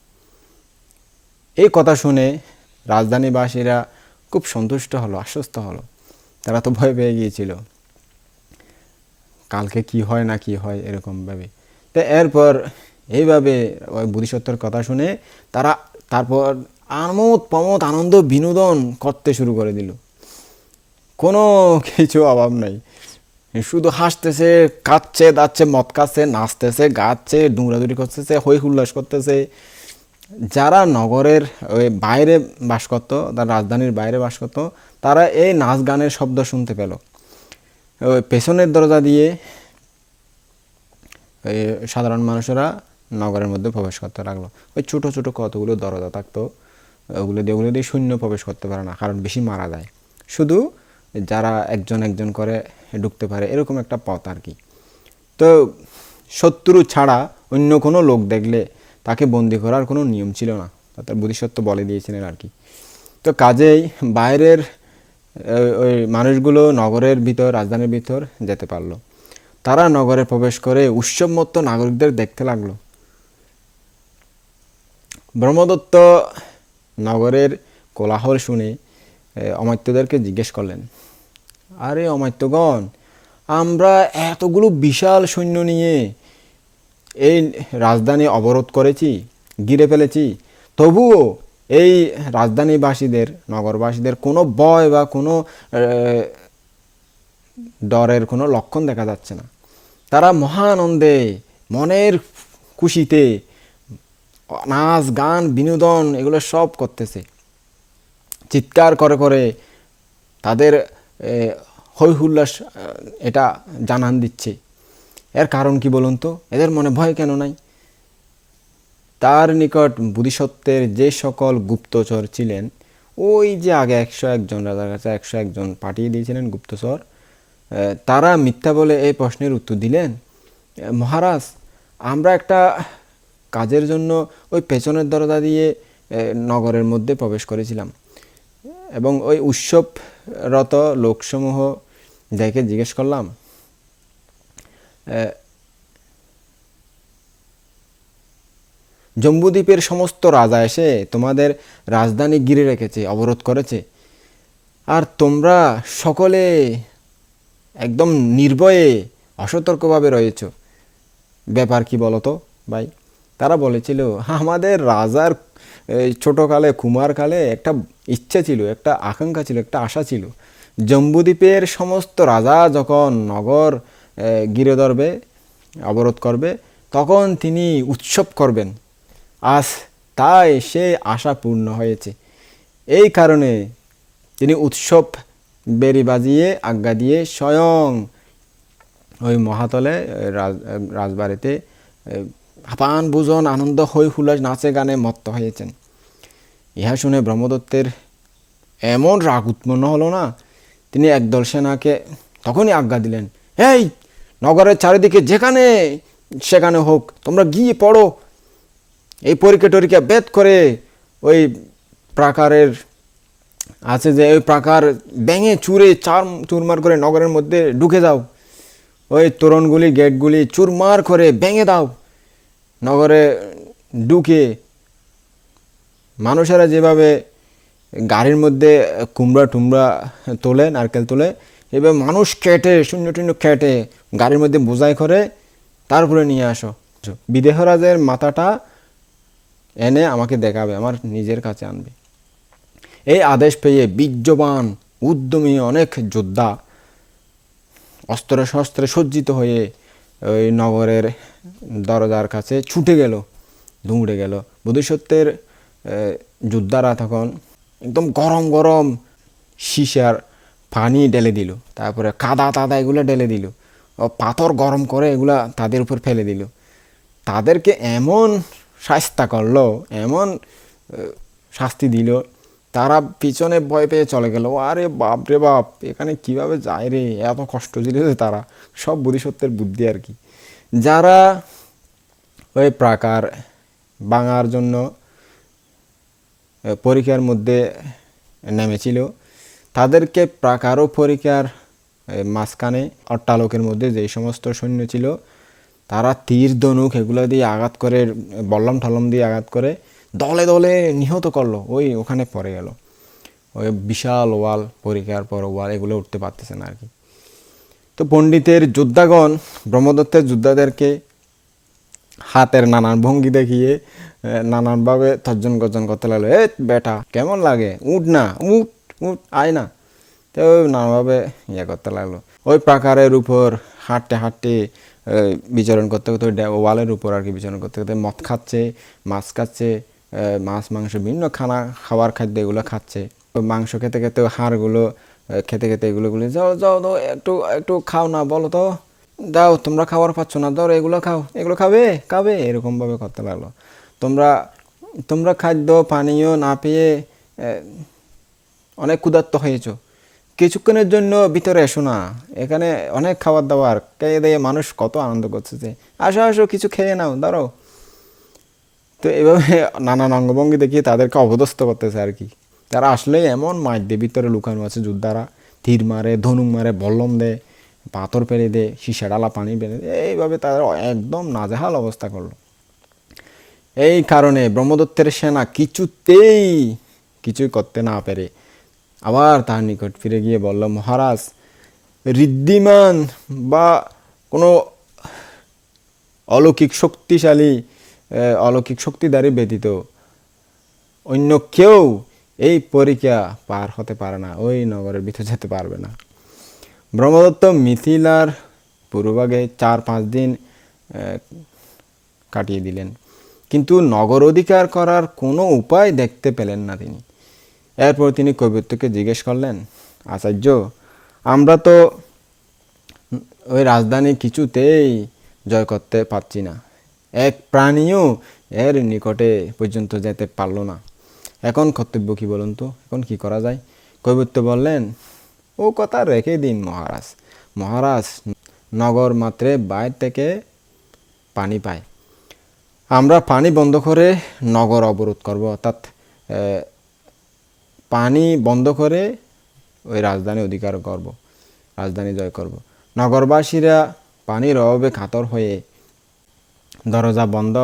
এই কথা শুনে রাজধানীবাসীরা খুব সন্তুষ্ট হলো, আশ্বস্ত হলো। তারা তো ভয় পেয়ে গিয়েছিল, কালকে কি হয় না কি হয় এরকম ভাবে। তো এরপর এইভাবে ওই বোধিসত্ত্বর কথা শুনে তারা তারপর আমোদ প্রমোদ আনন্দ বিনোদন করতে শুরু করে দিল। কোনো কিছু অভাব নাই, শুধু হাসতেছে, কাঁদছে, দাচ্ছে, মদ খাচ্ছে, নাচতেছে, গাচ্ছে, দৌড়াদৌড়ি করতেছে, হই হুল্লাস করতেছে, যারা নগরের ওই বাইরে বাস করতো, তার রাজধানীর বাইরে বাস করতো, তারা এই নাচ গানের শব্দ শুনতে পেল। ওই পেছনের দরজা দিয়ে এই সাধারণ মানুষেরা নগরের মধ্যে প্রবেশ করতে লাগলো। ওই ছোটো ছোটো কতগুলো দরজা থাকতো, ওগুলো দিয়ে শূন্য প্রবেশ করতে পারে না, কারণ বেশি মারা যায়। শুধু যারা একজন একজন করে ঢুকতে পারে, এরকম একটা পথ আর কি। তো শত্রু ছাড়া অন্য কোনো লোক দেখলে তাকে বন্দি করার কোনো নিয়ম ছিল না, তার বোধিসত্ত্ব বলে দিয়েছিলেন আর কি। তো কাজেই বাইরের ওই মানুষগুলো নগরের ভিতর, রাজধানীর ভিতর যেতে পারলো। তারা নগরে প্রবেশ করে উৎসবমত্ত নাগরিকদের দেখতে লাগলো। ব্রহ্মদত্ত নগরের কোলাহল শুনে অমাত্যদেরকে জিজ্ঞেস করলেন, আরে অমাত্যগণ, আমরা এতগুলো বিশাল সৈন্য নিয়ে এই রাজধানী অবরোধ করেছি, ঘিরে ফেলেছি, তবুও এই রাজধানীবাসীদের, নগরবাসীদের কোনো ভয় বা কোনো ডরের কোনো লক্ষণ দেখা যাচ্ছে না। তারা মহানন্দে, মনের খুশিতে নাচ গান বিনোদন এগুলো সব করতেছে, চিৎকার করে করে তাদের হৈ হুল্লাস এটা জানান দিচ্ছে। এর কারণ কি বলুন তো? এদের মনে ভয় কেন নাই? তার নিকট বোধিসত্ত্বের যে সকল গুপ্তচর ছিলেন, ওই যে আগে 101 জন, রাজার কাছে 101 জন পাঠিয়ে দিয়েছিলেন গুপ্তচর, তারা মিথ্যা বলে এই প্রশ্নের উত্তর দিলেন, মহারাজ, আমরা একটা কাজের জন্য ওই পেছনের দরজা দিয়ে নগরের মধ্যে প্রবেশ করেছিলাম, এবং ওই উৎসবরত লোকসমূহ দেখে জিজ্ঞেস করলাম, জম্বুদ্বীপের সমস্ত রাজা এসে তোমাদের রাজধানী ঘিরে রেখেছে, অবরোধ করেছে, আর তোমরা সকলে একদম নির্ভয়ে অসতর্কভাবে রয়েছ। ব্যাপার কি বলো তো ভাই? তারা বলেছিল, আমাদের রাজার ছোটোকালে, কুমারকালে একটা ইচ্ছে ছিল, একটা আকাঙ্ক্ষা ছিল, একটা আশা ছিল, জম্বুদ্বীপের সমস্ত রাজা যখন নগর ঘিরে ধরবে, অবরোধ করবে, তখন তিনি উৎসব করবেন। আজ তাই সে আশা পূর্ণ হয়েছে। এই কারণে তিনি উৎসব বেরি বাজিয়ে আজ্ঞা দিয়ে স্বয়ং ওই মহাতলে রাজবাড়িতে আপান ভোজন আনন্দ হই হুল্লাস নাচে গানে মত্ত হয়েছেন। ইহা শুনে ব্রহ্মদত্তের এমন রাগ উৎপন্ন হলো না, তিনি একদল সেনাকে তখনই আজ্ঞা দিলেন, এই নগরের চারিদিকে যেখানে সেখানে হোক, তোমরা গিয়ে পড়ো, এই পরীক্ষা টরীক্ষা বেদ করে ওই প্রাকারের আছে যে ওই প্রাকার ভেঙে চুরে চুরমার করে নগরের মধ্যে ঢুকে যাও, ওই তোরণগুলি গেটগুলি চুরমার করে ভেঙে দাও, নগরে ঢুকে মানুষেরা যেভাবে গাড়ির মধ্যে কুমড়া টুমড়া তোলে, নারকেল তোলে, এভাবে মানুষ কেটে শূন্য টূন্য কেটে গাড়ির মধ্যে বোঝাই করে তারপরে নিয়ে আসো। বিদেহরাজের মাথাটা এনে আমাকে দেখাবে, আমার নিজের কাছে আনবে। এই আদেশ পেয়ে বীর্যবান উদ্যমী অনেক যোদ্ধা অস্ত্রে শস্ত্রে সজ্জিত হয়ে ওই নগরের দরজার কাছে ছুটে গেল, দৌড়ে গেল। বোধিসত্ত্বের যোদ্ধারা তখন একদম গরম গরম সীসার পানি ঢেলে দিল, তারপরে কাদা টাদা এগুলো ঢেলে দিল, পাথর গরম করে এগুলা তাদের উপর ফেলে দিল। তাদেরকে এমন শাস্তি করলো, এমন শাস্তি দিল, তারা পিছনে ভয় পেয়ে চলে গেল। আরে বাপ রে বাপ, এখানে কিভাবে যায় রে, এত কষ্ট ছিল যে তারা সব বোধিসত্ত্বের বুদ্ধি আর কি। যারা ওই প্রাকার ভাঙার জন্য পরীক্ষার মধ্যে নেমেছিল, তাদেরকে প্রাকার ও পরীক্ষার মাঝখানে অট্টালোকের মধ্যে যে সমস্ত সৈন্য ছিল, তারা তীর ধনুক এগুলো দিয়ে আঘাত করে, বল্লম ঠলম দিয়ে আঘাত করে দলে দলে নিহত করলো, ওই ওখানে পড়ে গেল। ওই বিশাল ওয়াল, পরীক্ষার পর ওয়াল, এগুলো উঠতে পারতেছে না আর কি। তো পণ্ডিতের যোদ্ধাগণ ব্রহ্মদত্তের যোদ্ধাদেরকে হাতের নানান ভঙ্গি দেখিয়ে নানানভাবে তর্জন গর্জন করতে লাগলো, এ বেটা কেমন লাগে, উঠ না, উঠ উঠ, আয় না। তো নানানভাবে করতে লাগলো। ওই প্রাকারের উপর হাঁটতে হাঁটতে বিচরণ করতে করতে ওয়ালের উপর আর কি বিচরণ করতে করতে মদ খাচ্ছে, মাছ খাচ্ছে, মাছ মাংস বিভিন্ন খাবার খাদ্য এগুলো খাচ্ছে। মাংস খেতে খেতে হাড়গুলো খেতে খেতে এগুলো বলে, যাও যাও দাও, একটু একটু খাও না, বলো তো, দাও, তোমরা খাবার পাচ্ছ না, ধরো এগুলো খাও, এগুলো খাবে খাবে, এরকমভাবে করতে লাগলো। তোমরা তোমরা খাদ্য পানীয় না পেয়ে অনেক ক্ষুধার্ত হয়েছো, কিছুক্ষণের জন্য ভিতরে এসো না, এখানে অনেক খাবার দাবার খেয়ে দিয়ে মানুষ কত আনন্দ করছে, যে আসো আসো কিছু খেয়ে নাও, দাঁড়ো। তো এভাবে নানান অঙ্গভঙ্গি দেখিয়ে তাদেরকে অপদস্থ করতেছে আর কি। তারা আসলেই এমন মাছ দিয়ে ভিতরে লুকানো আছে যোদ্ধারা, তীর মারে, ধনুক মারে, বল্লম দেয়, পাথর ফেলে দেয়, সীসা ডালা পানি ফেলে দেয়, এইভাবে তারা একদম নাজেহাল অবস্থা করলো। এই কারণে ব্রহ্মদত্তের সেনা কিছুই করতে না পেরে আবার তার নিকট ফিরে গিয়ে বলল, মহারাজ, ঋদ্ধিমান বা কোনো অলৌকিক শক্তিধারী ব্যতীত অন্য কেউ এই পরীক্ষা পার হতে পারে না, ওই নগরের ভিতরে যেতে পারবে না। ব্রহ্মদত্ত মিথিলার পূর্বভাগে 4-5 দিন কাটিয়ে দিলেন, কিন্তু নগর অধিকার করার কোনো উপায় দেখতে পেলেন না তিনি। এরপর তিনি কৈবর্তকে জিজ্ঞেস করলেন, আচার্য, আমরা তো ওই রাজধানী কিছুতেই জয় করতে পারছি না, এক প্রাণীও এর নিকটে পর্যন্ত যেতে পারল না, এখন কর্তব্য কি বলুন তো, এখন কি করা যায়? কৈবর্ত বললেন, ও কথা রেখে দিন মহারাজ, মহারাজ নগর মাত্রে বাইরে থেকে পানি পায়, আমরা পানি বন্ধ করে নগর অবরোধ করব, অর্থাৎ পানি বন্ধ করে ওই রাজধানী অধিকার করব, রাজধানী জয় করব। নগরবাসীরা পানির অভাবে কাতর হয়ে দরজা বন্ধ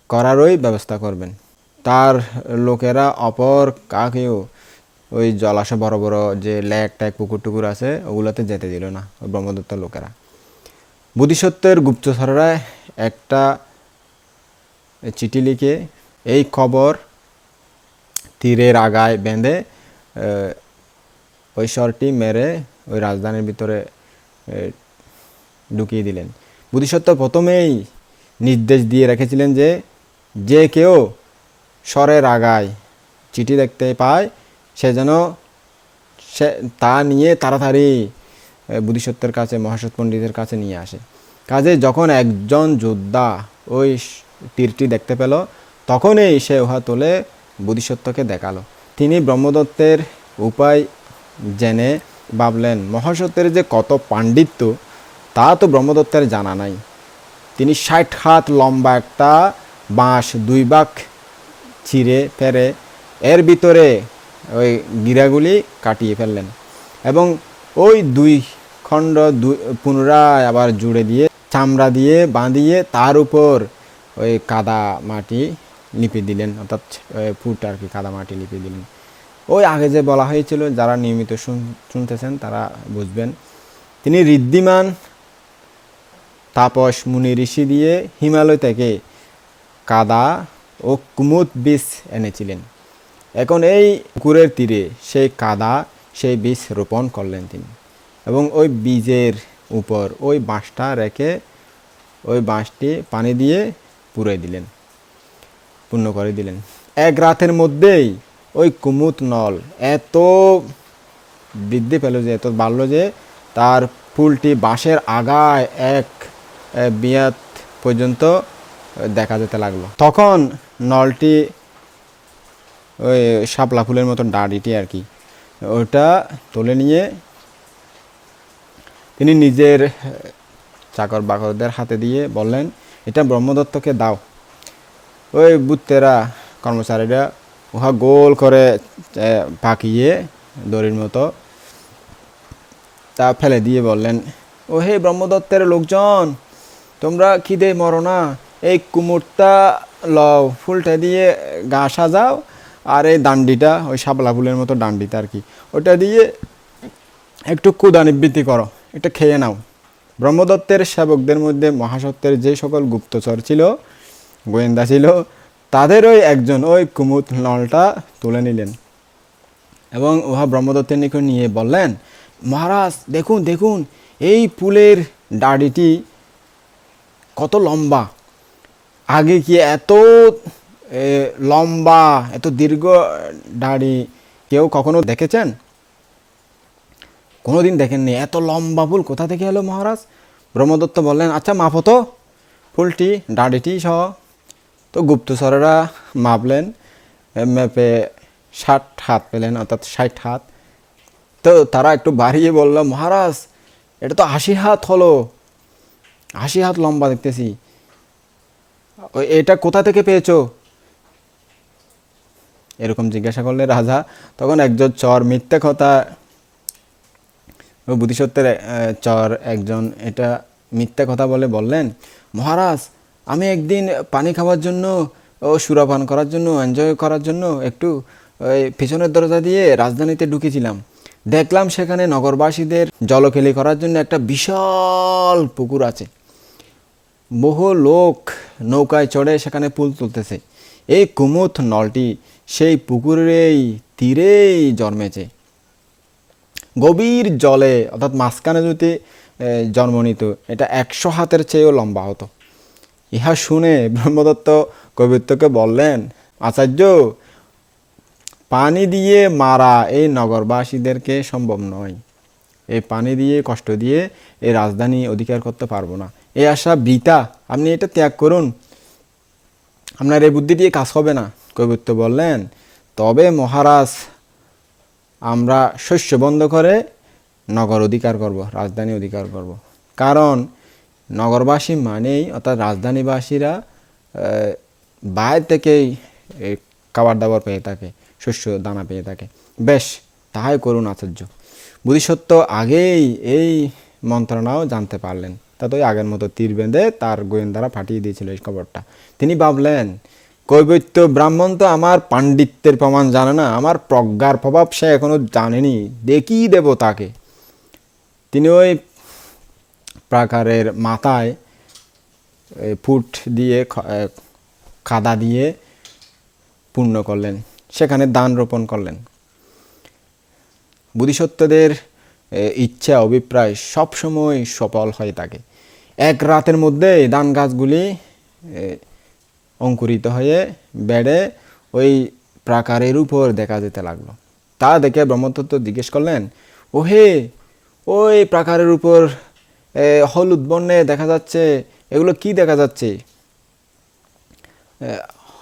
করারই ব্যবস্থা করবেন, তার লোকেরা অপর কাকেও ওই জলাশয় বড় বড় যে লেক ট্যাক পুকুর টুকুর আছে ওগুলোতে যেতে দিল না ওই ব্রহ্মদত্তের লোকেরা। বোধিসত্ত্বের গুপ্তচররা একটা চিঠি লিখে এই খবর তীরের আগায় বেঁধে ওই শরটি মেরে ওই রাজধানীর ভিতরে ঢুকিয়ে দিলেন। বোধিসত্ত্ব প্রথমেই নির্দেশ দিয়ে রেখেছিলেন যে যে কেউ স্বরের আগায় চিঠি দেখতে পায় সে যেন তা নিয়ে তাড়াতাড়ি বোধিসত্ত্বের কাছে, মহাসৎ পণ্ডিতের কাছে নিয়ে আসে। কাজে যখন একজন যোদ্ধা ওই তীরটি দেখতে পেল, তখনই সে উহা তুলে বোধিসত্ত্বকে দেখালো। তিনি ব্রহ্মদত্তের উপায় জেনে ভাবলেন, মহাসত্যের যে কত পাণ্ডিত্য তা তো ব্রহ্মদত্তের জানা নাই। তিনি 60 হাত লম্বা একটা বাঁশ 2 ভাগ ছিঁড়ে ফেরে এর ভিতরে ওই গিরাগুলি কাটিয়ে ফেললেন এবং ওই 2 খণ্ড পুনরায় আবার জুড়ে দিয়ে চামড়া দিয়ে বাঁধিয়ে তার উপর ওই কাদা মাটি লিপে দিলেন, অর্থাৎ ফুট আর কি কাদা মাটি লিপে দিলেন। ওই আগে যে বলা হয়েছিল, যারা নিয়মিত শুনতেছেন তারা বুঝবেন, তিনি ঋদ্ধিমান তাপস মুনি ঋষি দিয়ে হিমালয় থেকে কাদা ও কুমুদ বীজ এনেছিলেন। এখন এই পুকুরের তীরে সেই কাদা, সেই বীজ রোপণ করলেন তিনি এবং ওই বীজের উপর ওই বাঁশটা রেখে ওই বাঁশটি পানি দিয়ে পুড়ে দিলেন, পূর্ণ করে দিলেন। এক রাতের মধ্যেই ওই কুমুদ নল এত বৃদ্ধি পেল যে, এত বাড়ল যে তার ফুলটি বাঁশের আগায় এক বিয়াত পর্যন্ত দেখা যেতে লাগলো। তখন নলটি ওই শাপলা ফুলের মতো ডাঁড়িটি আর কি, ওটা তুলে নিয়ে তিনি নিজের চাকর বাকরদের হাতে দিয়ে বললেন, এটা ব্রহ্মদত্তকে দাও। ওই বুত্তেরা কর্মচারীরা উহা গোল করে পাকিয়ে দড়ির মতো তা ফেলে দিয়ে বললেন, ও হে ব্রহ্মদত্তের লোকজন, তোমরা খিদে মরো না, এই কুমুরটা লও, ফুলটা দিয়ে গা সাজাও, আর এই ডান্ডিটা ওই শাপলা ফুলের মতো ডান্ডিটা আর কি, ওটা দিয়ে একটু ক্ষুধা নিবৃত্তি করো, এটা খেয়ে নাও। ব্রহ্মদত্তের সেবকদের মধ্যে মহাসত্যের যে সকল গুপ্তচর ছিল, গোয়েন্দা ছিল, তাদের ওই একজন ওই কুমুদ নলটা তুলে নিলেন এবং উহা ব্রহ্মদত্তের নিকট নিয়ে বললেন, মহারাজ দেখুন দেখুন, এই ফুলের ডাঁড়িটি কত লম্বা, আগে কি এত লম্বা, এত দীর্ঘ দাড়ি কেউ কখনো দেখেছেন? কোনোদিন দেখেননি। এত লম্বা ফুল কোথা থেকে এলো মহারাজ? ব্রহ্মদত্ত বললেন, আচ্ছা মাপো তো ফুলটি, দাড়িটি সহ। তো গুপ্তচরেরা মাপলেন, মেপে 60 হাত পেলেন, অর্থাৎ 60 হাত। তো তারা একটু বাড়িয়ে বলল, মহারাজ এটা তো 80 হাত হলো, 80 হাত লম্বা দেখতেছি, এটা কোথা থেকে পেয়েছো? এরকম জিজ্ঞাসা করলে রাজা তখন একজন চর মিথ্যে কথা, বুদ্ধিসত্ত্বের চর একজন এটা মিথ্যে কথা বলে বললেন, মহারাজ আমি একদিন পানি খাওয়ার জন্য ও সুরাপান করার জন্য, এনজয় করার জন্য একটু ওই পেছনের দরজা দিয়ে রাজধানীতে ঢুকেছিলাম। দেখলাম সেখানে নগরবাসীদের জলকেলি করার জন্য একটা বিশাল পুকুর আছে। বহু লোক নৌকায় চড়ে সেখানে পুল তুলতেছে। এই কুমুদ নলটি সেই পুকুরের তীরেই জন্মেছে। গভীর জলে, অর্থাৎ মাঝখানে যদি জন্ম নিত, এটা 100 হাতের চেয়েও লম্বা হতো। ইহা শুনে ব্রহ্মদত্ত কবিত্বকে বললেন, আচার্য, পানি দিয়ে মারা এই নগরবাসীদেরকে সম্ভব নয়। এই পানি দিয়ে কষ্ট দিয়ে এই রাজধানী অধিকার করতে পারবো না, এই আশা বৃথা, আপনি এটা ত্যাগ করুন, আপনার এই বুদ্ধি দিয়ে কাজ হবে না। কবিত্ব বললেন, তবে মহারাজ আমরা শস্য বন্ধ করে নগর অধিকার করব, রাজধানী অধিকার করব। কারণ নগরবাসী মানেই, অর্থাৎ রাজধানীবাসীরা বাইরে থেকেই খাবার দাবার পেয়ে থাকে, শস্য দানা পেয়ে থাকে। বেশ, তাহাই করুন আচার্য। বোধিসত্ত্ব আগেই এই মন্ত্রণাও জানতে পারলেন, তা তো আগের মতো তীর বেঁধে তার গোয়েন্দারা পাঠিয়ে দিয়েছিল এই খবরটা। তিনি ভাবলেন, কৈবত্য ব্রাহ্মণ তো আমার পাণ্ডিত্যের প্রমাণ জানে না, আমার প্রজ্ঞার প্রভাব সে এখনো জানেনি, দেখিয়ে দেব তাকে। তিনি ওই প্রাকারের মাথায় ফুট দিয়ে কাদা দিয়ে পূর্ণ করলেন, সেখানে দান রোপণ করলেন। বোধিসত্ত্বদের ইচ্ছা অভিপ্রায় সবসময় সফল হয়ে থাকে। এক রাতের মধ্যে দান গাছগুলি অঙ্কুরিত হয়ে বেড়ে ওই প্রাকারের উপর দেখা যেতে লাগলো। তা দেখে ব্রহ্মদত্ত জিজ্ঞেস করলেন, ওহে, ওই প্রাকারের উপর হলুদ বর্ণে দেখা যাচ্ছে, এগুলো কি দেখা যাচ্ছে?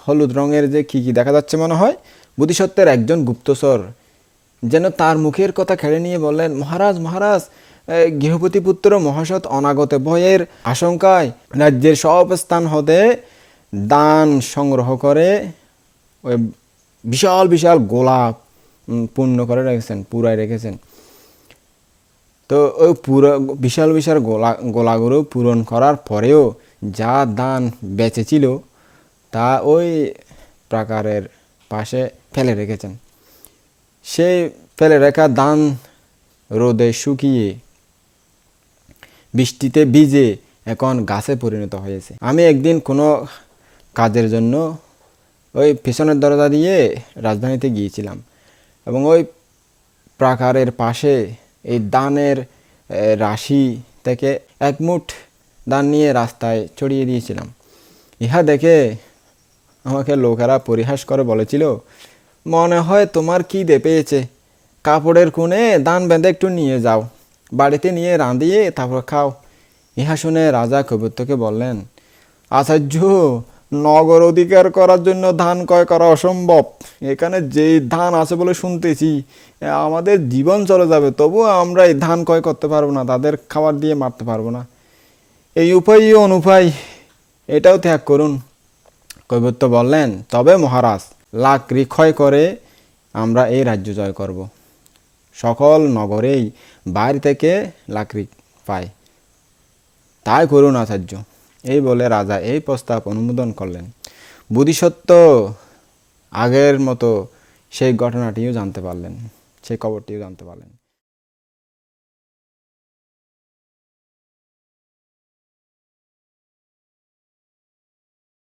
হলুদ রঙের যে কি কি দেখা যাচ্ছে মনে হয়? বোধিসত্ত্বের একজন গুপ্তচর যেন তার মুখের কথা কেড়ে নিয়ে বললেন, মহারাজ মহারাজ, গৃহপতি পুত্র মহাসৎ অনাগত ভয়ের আশঙ্কায় রাজ্যের সব স্থান হতে দান সংগ্রহ করে ওই বিশাল বিশাল গোলা পূর্ণ করে রেখেছেন, পুরায় রেখেছেন। তো ওই পুরো বিশাল বিশাল গোলাগুলো পূরণ করার পরেও যা দান বেঁচেছিল তা ওই প্রাকারের পাশে ফেলে রেখেছেন। সেই ফেলে রেখা দান রোদে শুকিয়ে বৃষ্টিতে ভিজে এখন গাছে পরিণত হয়েছে। আমি একদিন কোনো কাজের জন্য ওই পেছনের দরজা দিয়ে রাজধানীতে গিয়েছিলাম এবং ওই প্রাকারের পাশে এই দানের রাশি থেকে এক মুঠ দান নিয়ে রাস্তায় ছড়িয়ে দিয়েছিলাম। ইহা দেখে আমাকে লোকেরা পরিহাস করে বলেছিল, মনে হয় তোমার খিদে পেয়েছে, কাপড়ের কোণে দান বেঁধে একটু নিয়ে যাও, বাড়িতে নিয়ে রাঁধিয়ে তারপর খাও। ইহা শুনে রাজা কবিত্বকে বললেন, আচার্য, নগর অধিকার করার জন্য ধান ক্রয় করা অসম্ভব। এখানে যেই ধান আছে বলে শুনতেছি আমাদের জীবন চলে যাবে, তবুও আমরা এই ধান ক্রয় করতে পারবো না, তাদের খাবার দিয়ে মারতে পারবো না। এই উপায়ই অনুপায়, এটাও ত্যাগ করুন। কৈবত্য বললেন, তবে মহারাজ, লাকড়ি ক্ষয় করে আমরা এই রাজ্য জয় করব। সকল নগরেই বাইরে থেকে লাকড়ি পায়, তাই করুন আচার্য। এই বলে রাজা এই প্রস্তাব অনুমোদন করলেন। বোধিসত্ত্ব আগের মতো সেই ঘটনাটিও জানতে পারলেন, সেই খবরটিও জানতে পারলেন।